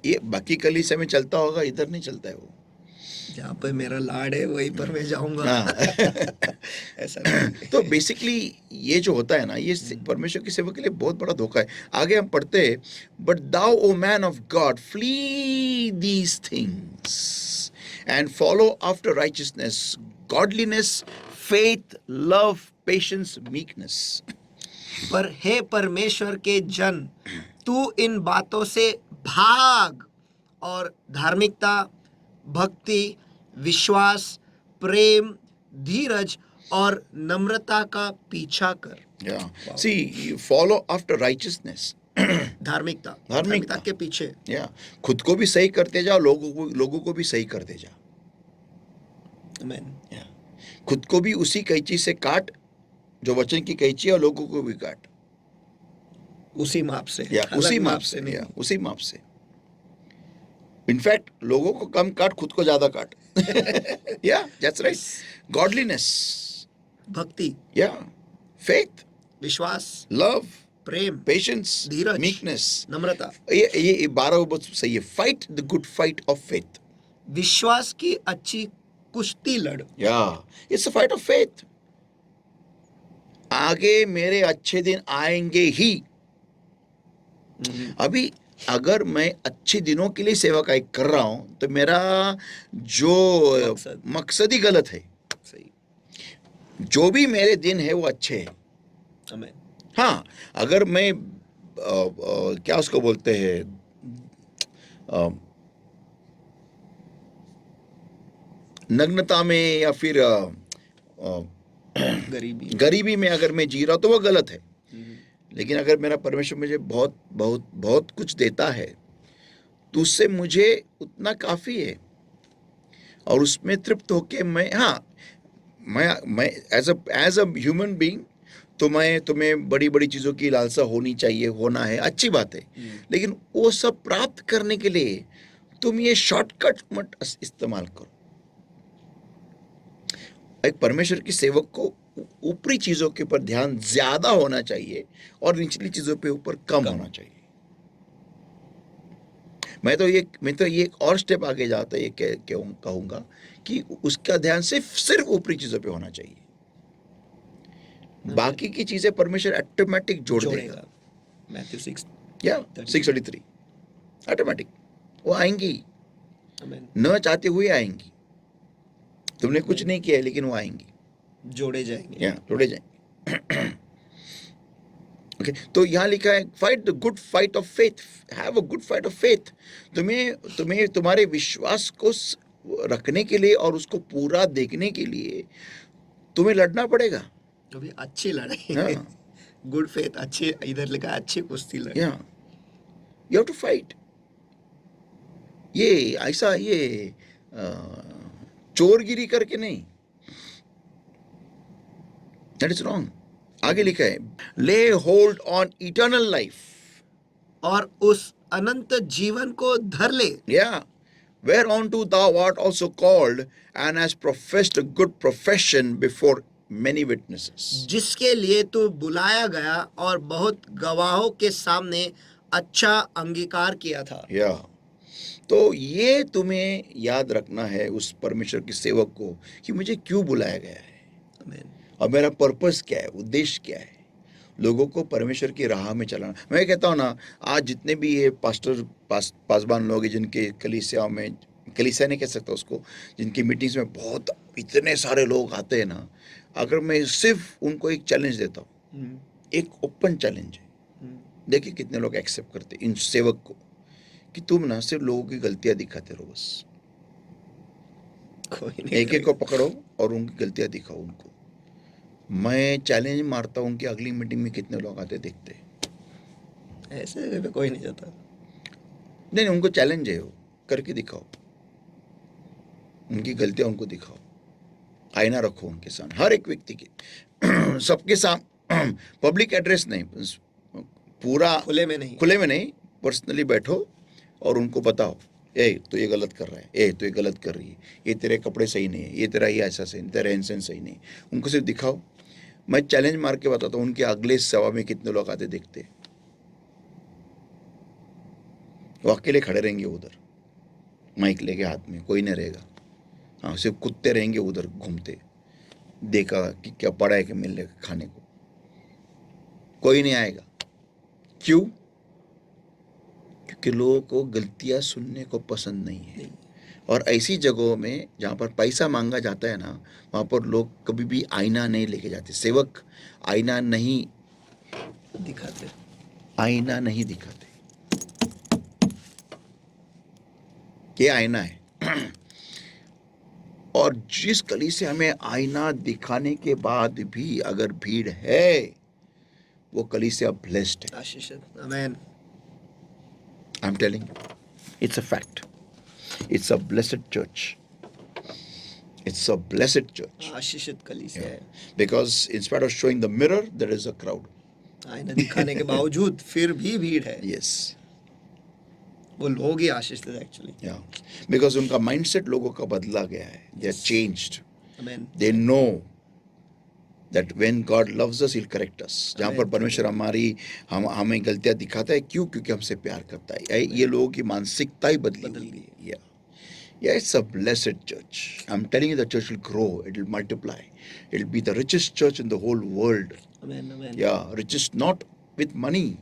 ये बाकी कलीसिया में चलता होगा, इधर नहीं चलता है वो। जहाँ पे मेरा लाड है वहीं पर मैं जाऊंगा। हाँ ऐसा नहीं। तो बेसिकली ये जो होता है ना, ये परमेश्वर की सेवा के लिए बहुत बड़ा धोखा है। आगे हम पढ़ते हैं, but thou O man of God flee these things and follow after righteousness, godliness, faith, love, patience, meekness. पर हे परमेश्वर के जन, तू इन बातों से भाग और धार्मिकता, भक्ति, विश्वास, प्रेम, धीरज और नम्रता का पीछा कर। Yeah. See, you follow after righteousness. धार्मिकता, धार्मिकता के पीछे। Yeah. खुद को भी सही करते जाओ, लोगों को भी सही करते जाओ। आमीन। Yeah. खुद को भी उसी कैंची से काट जो वचन की कैंची है, और लोगों को भी काट उसी माप से, या अलग उसी माप से, नहीं। या उसी माप से। इनफैक्ट लोगों को कम काट, खुद को ज्यादा काट। या दैट्स राइट। गॉडलीनेस, भक्ति, या फेथ, विश्वास, लव, प्रेम, पेशेंस, धीरज, मीकनेस, नम्रता। ये 12 बहुत सही है। Fight the good fight of faith. विश्वास की अच्छी कुश्ती लड़। या it's a fight of faith. आगे मेरे अच्छे दिन आएंगे ही। अभी अगर मैं अच्छे दिनों के लिए सेवा कर रहा हूं, तो मेरा जो मकसद ही गलत है। सही। जो भी मेरे दिन है वो अच्छे हैं। आमीन। हाँ, अगर मैं क्या उसको बोलते हैं, नग्नता में या फिर गरीबी में अगर मैं जी रहा हूं तो वो गलत है। लेकिन अगर मेरा परमेश्वर मुझे बहुत बहुत बहुत कुछ देता है, तो उससे मुझे उतना काफी है, और उसमें तृप्त होके मैं, हाँ, मैं एज अ ह्यूमन बीइंग, तो मैं तुम्हें बड़ी बड़ी चीजों की लालसा होनी चाहिए, होना है, अच्छी बात है। लेकिन वो सब प्राप्त करने के लिए तुम ये शॉर्टकट मत इस्तेमाल करो। एक परमेश्वर की सेवक को ऊपरी चीजों के ऊपर ध्यान ज्यादा होना चाहिए और निचली चीजों पे ऊपर कम होना चाहिए। मैं तो ये एक और स्टेप आगे जाता है, ये कहूंगा कि उसका ध्यान सिर्फ ऊपरी चीजों पे होना चाहिए। बाकी की चीजें परमेश्वर ऑटोमेटिक जोड़ देगा। मैथ्यू 6 या 6:33 ऑटोमेटिक वो आएंगी, न चाहते हुए आएंगी। तुमने कुछ नहीं किया है, लेकिन वो आएंगी, जोड़े जाएंगे। या जोड़े जाएंगे। ओके, तो यहाँ लिखा है, fight the good fight of faith, have a good fight of faith. तुम्हें तुम्हारे विश्वास को रखने के लिए और उसको पूरा देखने के लिए तुम्हें लड़ना पड़ेगा। अभी अच्छी लड़ाई, गुड फेथ, अच्छी, इधर लिखा है अच्छी कुश्ती लड़ाई। You have to fight. ये ऐसा ये चोरगिरी करके नहीं, दैट इज रॉन्ग। आगे लिखा है, ले होल्ड ऑन इटर्नल लाइफ, और उस अनंत जीवन को धर ले। या whereunto thou art also called and hast professed a good profession before many witnesses. जिसके लिए तू बुलाया गया और बहुत गवाहों के सामने अच्छा अंगीकार किया था। या तो ये तुम्हें याद रखना है उस परमेश्वर के सेवक को, कि मुझे क्यों बुलाया गया है, और मेरा पर्पस क्या है, उद्देश्य क्या है। लोगों को परमेश्वर की राह में चलाना। मैं कहता हूँ ना, आज जितने भी ये पासबान लोग हैं, जिनके कलीसिया में, कलीसिया नहीं कह सकता उसको, जिनकी मीटिंग्स में बहुत इतने सारे लोग आते हैं ना, अगर मैं सिर्फ उनको एक चैलेंज देता हूँ, एक ओपन चैलेंज है, देखिए कितने लोग एक्सेप्ट करते इन सेवक को, कि तुम ना सिर्फ लोगों की गलतियां दिखाते रहो, बस एक एक को पकड़ो और उनकी गलतियां दिखाओ उनको। मैं चैलेंज मारता हूँ कि अगली मीटिंग में कितने लोग आते देखते हैं। ऐसे पे कोई नहीं जाता। नहीं, उनको चैलेंज है, वो करके दिखाओ, उनकी गलतियां उनको दिखाओ, आईना रखो उनके सामने, हर एक व्यक्ति के सबके सामने, पब्लिक एड्रेस नहीं, पूरा खुले में नहीं, पर्सनली बैठो और उनको बताओ, ए तो ये गलत कर रहा है, ए तो ये गलत कर रही है, ये तेरे कपड़े सही नहीं है, ये तेरा ये ऐसा सही नहीं, तेरा रहन-सहन सही नहीं, उनको सिर्फ दिखाओ। मैं चैलेंज मार के बताता हूँ, उनके अगले सभा में कितने लोग आते देखते, वो अकेले खड़े रहेंगे उधर, माइक लेके हाथ में, कोई नहीं रहेगा, हाँ, सिर्फ कुत्ते रहेंगे उधर घूमते, देखा कि क्या पड़ा है कि मिलने खाने को, कोई नहीं आएगा। क्यों? क्योंकि लोगों को गलतियां सुनने को पसंद नहीं है। और ऐसी जगहों में जहाँ पर पैसा मांगा जाता है ना, वहाँ पर लोग कभी भी आईना नहीं लेके जाते। सेवक आईना नहीं दिखाते। आईना नहीं दिखाते। ये आईना है। और जिस कलीसिया में आईना दिखाने के बाद भी अगर भीड़ है, वो कलीसिया ब्लेस्ड है। आशीषित। आमेन। I am telling, it's a fact. It's a blessed church. It's a blessed church. आशीषित कलीसिया है। Because in spite of showing the mirror, there is a crowd. आईना दिखाने के बावजूद फिर भी भीड़ है। Yes. वो लोग ही आशीषित है एक्चुअली। Yeah. Because उनका mindset लोगों का बदला गया है. They are changed. Amen. They know that when God loves us, He'll correct us. जहाँ पर परमेश्वर हमें गलतियाँ दिखाता है, क्यों? क्योंकि हमसे प्यार करता है। ये लोगों की मानसिकता ही बदल गई है। Yeah. Yeah, it's a blessed church. I'm telling you, the church will grow. It will multiply. It will be the richest church in the whole world. Amen. Amen. Yeah, richest not with money,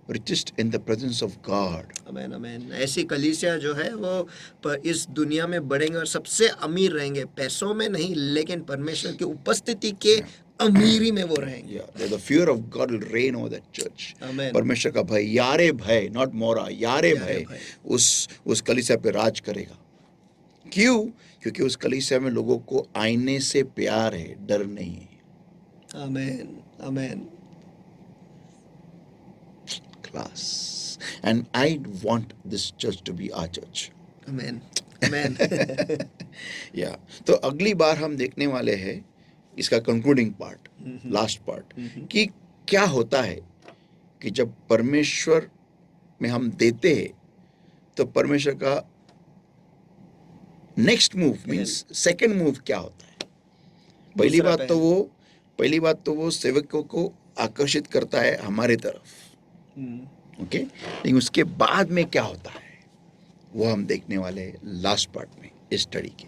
richest in the presence of God. आमेन। आमेन। ऐसी कलीसिया जो है वो इस दुनिया में बढ़ेंगे और सबसे अमीर रहेंगे, पैसों में नहीं लेकिन परमेश्वर की उपस्थिति के अमीरी में वो रहेंगे। Yeah, the fear of God will reign over that church. Amen. परमेश्वर का भय, यारे भय, not मोरा, यारे भय भय। उस कलीसिया पे राज करेगा। क्यों? क्योंकि उस कलीसिया में लोगों को आईने से प्यार है, डर नहीं है। आमेन। आमेन। Class. And I want this church to be our church. आमेन। आमेन। या तो अगली बार हम देखने वाले हैं इसका कंक्लूडिंग पार्ट, लास्ट पार्ट, कि क्या होता है कि जब परमेश्वर में हम देते हैं तो परमेश्वर का next move means second move क्या होता है। पहली बात तो वो सेवकों को आकर्षित करता है हमारे तरफ, ओके, लेकिन उसके बाद में क्या होता है वो हम देखने वाले हैं लास्ट पार्ट में इस स्टडी के।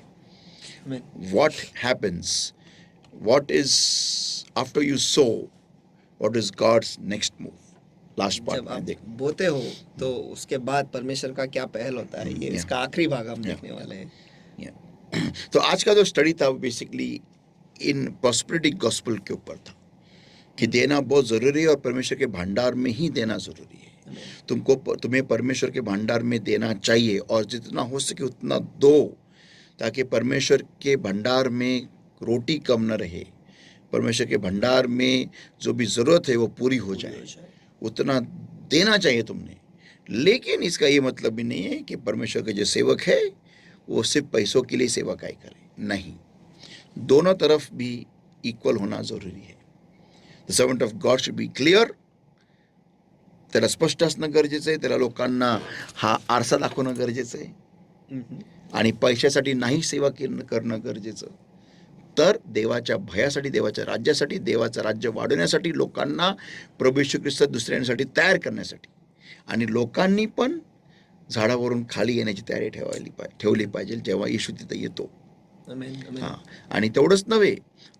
What happens, what is after you sow, what is God's next move, last part जब में आप देख। बोते हो तो उसके बाद परमेश्वर का क्या पहल होता है, ये इसका आखिरी भाग हम देखने वाले हैं। तो आज का जो स्टडी था वो बेसिकली इन प्रॉस्पेरिटी गॉस्पेल के ऊपर था कि देना बहुत जरूरी है और परमेश्वर के भंडार में ही देना जरूरी है। तुम्हें परमेश्वर के भंडार में देना चाहिए और जितना हो सके उतना दो, ताकि परमेश्वर के भंडार में रोटी कम न रहे, परमेश्वर के भंडार में जो भी जरूरत है वो पूरी हो जाए, उतना देना चाहिए तुमने। लेकिन इसका ये मतलब भी नहीं है कि परमेश्वर के जो सेवक है वो सिर्फ पैसों के लिए सेवा काय करे, नहीं, दोनों तरफ भी इक्वल होना जरूरी है। The servant of God should be clear, त्याला स्पष्ट असणं गरजेचं आहे, त्याला लोकांना हा आरसा दाखवणं गरजेचं आहे, आणि पैशासाठी नाही सेवा करणं गरजेचं, तर देवाच्या भयासाठी, देवाच्या राज्यासाठी, देवाचं राज्य वाढवण्यासाठी, लोकांना प्रभू येशू ख्रिस्त दुसऱ्यांसाठी तयार करण्यासाठी, आणि लोकांनी पण झाडावरून खाली येण्याची तयारी ठेवली पाहिजे जेव्हा येशू तिथे येतो। हां, आणि तेवढंच नव्हे,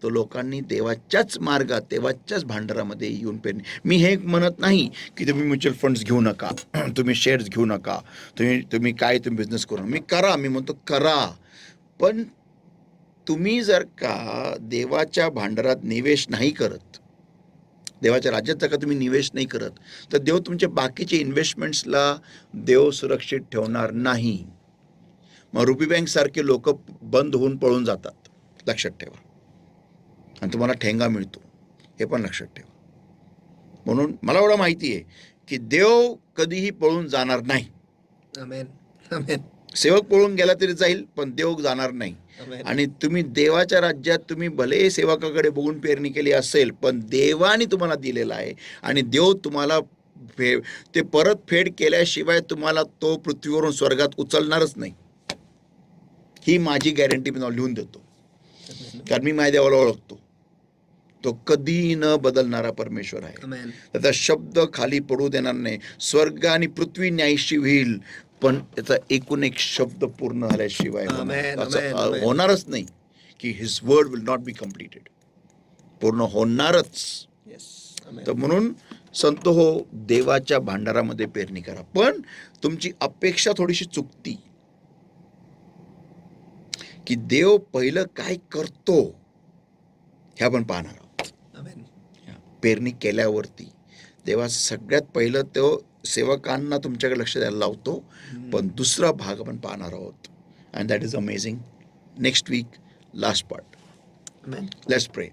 तो लोकांनी देवाच्याच मार्गात, देवाच्याच भांडारामध्ये येऊन पेरणे। मी हे म्हणत नाही की तुम्ही म्युच्युअल फंड्स घेऊ नका, तुम्ही शेअर्स घेऊ नका, तुम्ही बिझनेस करू नका, मी करा, मी म्हणतो करा, पण तुम्ही जर का देवाच्या भांडारात निवेश नाही करत, देवाच्या राज्यात जर का तुम्ही निवेश नाही करत, तर देव तुमच्या बाकीचे इन्व्हेस्टमेंट्सला देव सुरक्षित ठेवणार नाही। मग रुपी बँक सारखे लोक बंद होऊन पळून जातात, लक्षात ठेवा, आणि तुम्हाला ठेंगा मिळतो, हे पण लक्षात ठेवा। म्हणून मला एवढं माहिती आहे की देव कधीही पळून जाणार नाही। आमेन। आमेन। सेवक पळून गेला तरी जाईल, पण देव जाणार नाही। आणि तुम्ही देवाच्या राज्यात तुम्ही भले सेवकाकडे बघून पेरणी केली असेल, पण देवाने तुम्हाला दिलेला आहे आणि देव तुम्हाला ते परतफेड केल्याशिवाय तुम्हाला तो पृथ्वीवरून स्वर्गात उचलणारच नाही, ही माझी गॅरंटी मी लिहून देतो, कारण मी माझ्या देवाला ओळखतो, तो कधी न बदलणारा परमेश्वर आहे। त्याचा शब्द खाली पडू देणार नाही। स्वर्ग आणि पृथ्वी न्यायशी होईल, पण याचा एकूण एक शब्द पूर्ण झाल्याशिवाय Amen, असं amen, amen. होणारच नाही की his word will not be completed. पूर्ण होणारच. Yes, amen. तर म्हणून संत हो, देवाच्या भांडारामध्ये पेरणी करा. पण तुमची अपेक्षा थोडीशी चुकती की देव पहिलं काय करतो हे आपण पाहणार आहोत. Amen. पेरणी केल्यावरती देवा सगळ्यात पहिलं तो सेवकांना तुमच्याकडे लक्ष द्यायला लावतो. पण दुसरा भाग आपण पाहणार आहोत. And that is amazing. Next week, last part. Amen. Let's pray.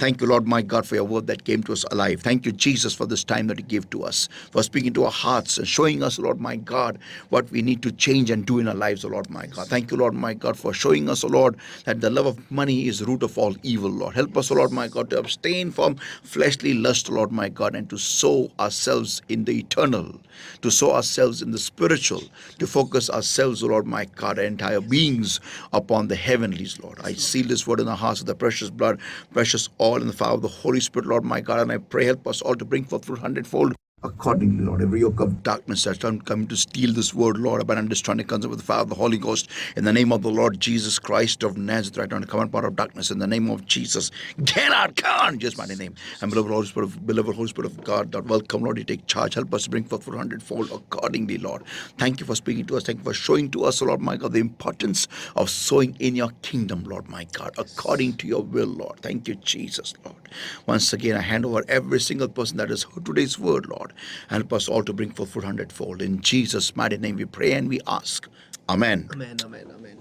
Thank you, Lord my God, for your word that came to us alive. Thank you, Jesus, for this time that you gave to us, for speaking to our hearts and showing us, Lord my God, what we need to change and do in our lives, O Lord my God. Thank you, Lord my God, for showing us, O Lord, that the love of money is the root of all evil, Lord. Help us, O Lord my God, to abstain from fleshly lust, O Lord my God, and to sow ourselves in the eternal, to sow ourselves in the spiritual, to focus ourselves, O Lord my God, our entire beings upon the heavenlies, Lord. I seal this word in our hearts with the precious blood, precious all in the power of the Holy Spirit, Lord my God, and I pray, help us all to bring forth fruit hundredfold accordingly, Lord. Every yoke of darkness that's coming to steal this word, Lord, but I'm just trying to come with the fire of the Holy Ghost in the name of the Lord Jesus Christ of Nazareth, right now to come out of darkness in the name of Jesus. Get out, come on, in just mighty name. And beloved Holy Spirit of God, that welcome, Lord, you take charge. Help us to bring forth fruit hundredfold accordingly, Lord. Thank you for speaking to us. Thank you for showing to us, Lord my God, the importance of sowing in your kingdom, Lord my God, according to your will, Lord. Thank you, Jesus, Lord. Once again, I hand over every single person that has heard today's word, Lord. Help us all to bring forth fruit hundredfold. In Jesus' mighty name we pray and we ask. Amen. Amen, amen, amen.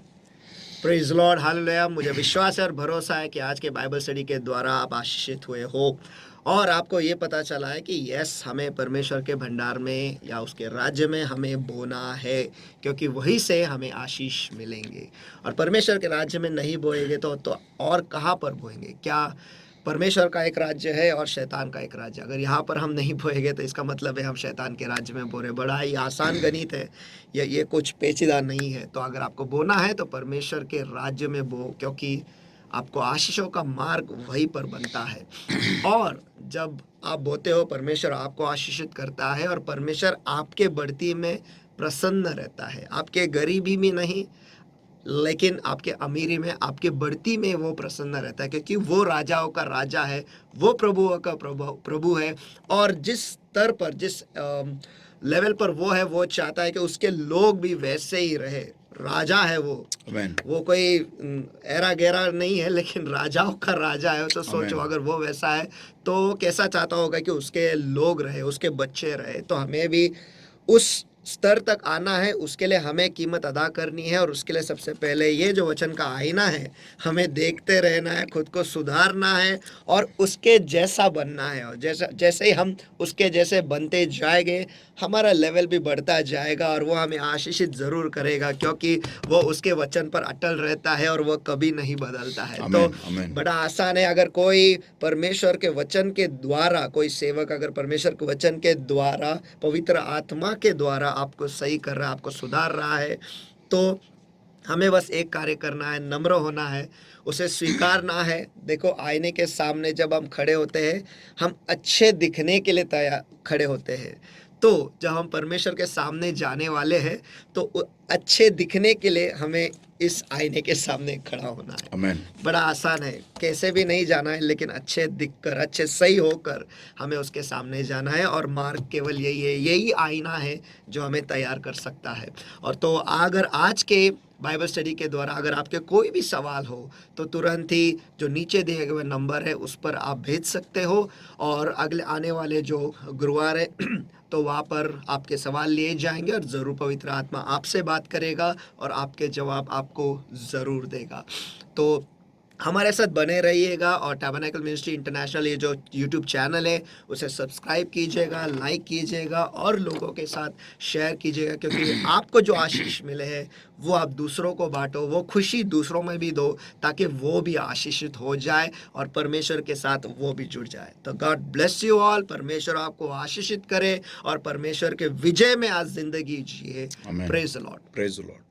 Praise Lord, hallelujah. मुझे विश्वास है और भरोसा है कि आज के Bible study के द्वारा आप आशीषित हुए हो और आपको ये पता चला है कि यस, हमें परमेश्वर के भंडार में या उसके राज्य में हमें बोना है, क्योंकि वहीं से हमें आशीष मिलेंगे। और परमेश्वर के राज्य में नहीं बोएंगे तो और कहाँ पर बोएंगे? क्या परमेश्वर का एक राज्य है और शैतान का एक राज्य। अगर यहाँ पर हम नहीं बोएंगे तो इसका मतलब है हम शैतान के राज्य में बो रहे। बड़ा ही आसान गणित है, ये कुछ पेचीदा नहीं है। तो अगर आपको बोना है तो परमेश्वर के राज्य में बो, क्योंकि आपको आशीषों का मार्ग वहीं पर बनता है। और जब आप बोते हो, परमेश्वर आपको आशीषित करता है और परमेश्वर आपके बढ़ती में प्रसन्न रहता है। आपके गरीबी में नहीं, लेकिन आपके अमीरी में, आपके बढ़ती में वो प्रसन्न रहता है, क्योंकि वो राजाओं का राजा है, वो प्रभुओं का प्रभु है। और जिस स्तर पर, जिस लेवल पर वो है, वो चाहता है कि उसके लोग भी वैसे ही रहे। राजा है वो। Amen. वो कोई एरा गैरा नहीं है, लेकिन राजाओं का राजा है। तो सोचो, Amen. अगर वो वैसा है तो कैसा चाहता होगा कि उसके लोग रहे, उसके बच्चे रहे। तो हमें भी उस स्तर तक आना है, उसके लिए हमें कीमत अदा करनी है। और उसके लिए सबसे पहले ये जो वचन का आईना है, हमें देखते रहना है, खुद को सुधारना है और उसके जैसा बनना है। और जैसे ही हम उसके जैसे बनते जाएंगे, हमारा लेवल भी बढ़ता जाएगा और वो हमें आशीषित ज़रूर करेगा, क्योंकि वो उसके वचन पर अटल रहता है और वो कभी नहीं बदलता है। Amen, तो amen. बड़ा आसान है। अगर कोई परमेश्वर के वचन के द्वारा, कोई सेवक अगर परमेश्वर के वचन के द्वारा, पवित्र आत्मा के द्वारा आपको सही कर रहा है, आपको सुधार रहा है, तो हमें बस एक कार्य करना है, नम्र होना है, उसे स्वीकारना है। देखो, आईने के सामने जब हम खड़े होते हैं, हम अच्छे दिखने के लिए तैयार खड़े होते हैं। तो जब हम परमेश्वर के सामने जाने वाले हैं, तो अच्छे दिखने के लिए हमें इस आईने के सामने खड़ा होना है। Amen. बड़ा आसान है, कैसे भी नहीं जाना है, लेकिन अच्छे दिखकर, अच्छे सही होकर हमें उसके सामने जाना है। और मार्ग केवल यही है, यही आईना है जो हमें तैयार कर सकता है। और तो अगर आज के बाइबल स्टडी के द्वारा अगर आपके कोई भी सवाल हो, तो तुरंत ही जो नीचे दिए गए नंबर है उस पर आप भेज सकते हो। और अगले आने वाले जो गुरुवार है तो वहाँ पर आपके सवाल लिए जाएंगे और ज़रूर पवित्र आत्मा आपसे बात करेगा और आपके जवाब आपको ज़रूर देगा। तो हमारे साथ बने रहिएगा। और टैबरनेकल मिनिस्ट्री इंटरनेशनल, ये जो यूट्यूब चैनल है, उसे सब्सक्राइब कीजिएगा, लाइक कीजिएगा और लोगों के साथ शेयर कीजिएगा, क्योंकि आपको जो आशीष मिले हैं वो आप दूसरों को बांटो, वो खुशी दूसरों में भी दो, ताकि वो भी आशीषित हो जाए और परमेश्वर के साथ वो भी जुड़ जाए। तो गॉड ब्लेस यू ऑल। परमेश्वर आपको आशीषित करे और परमेश्वर के विजय में आज जिंदगी जिए। Amen. Praise the Lord. Praise the Lord.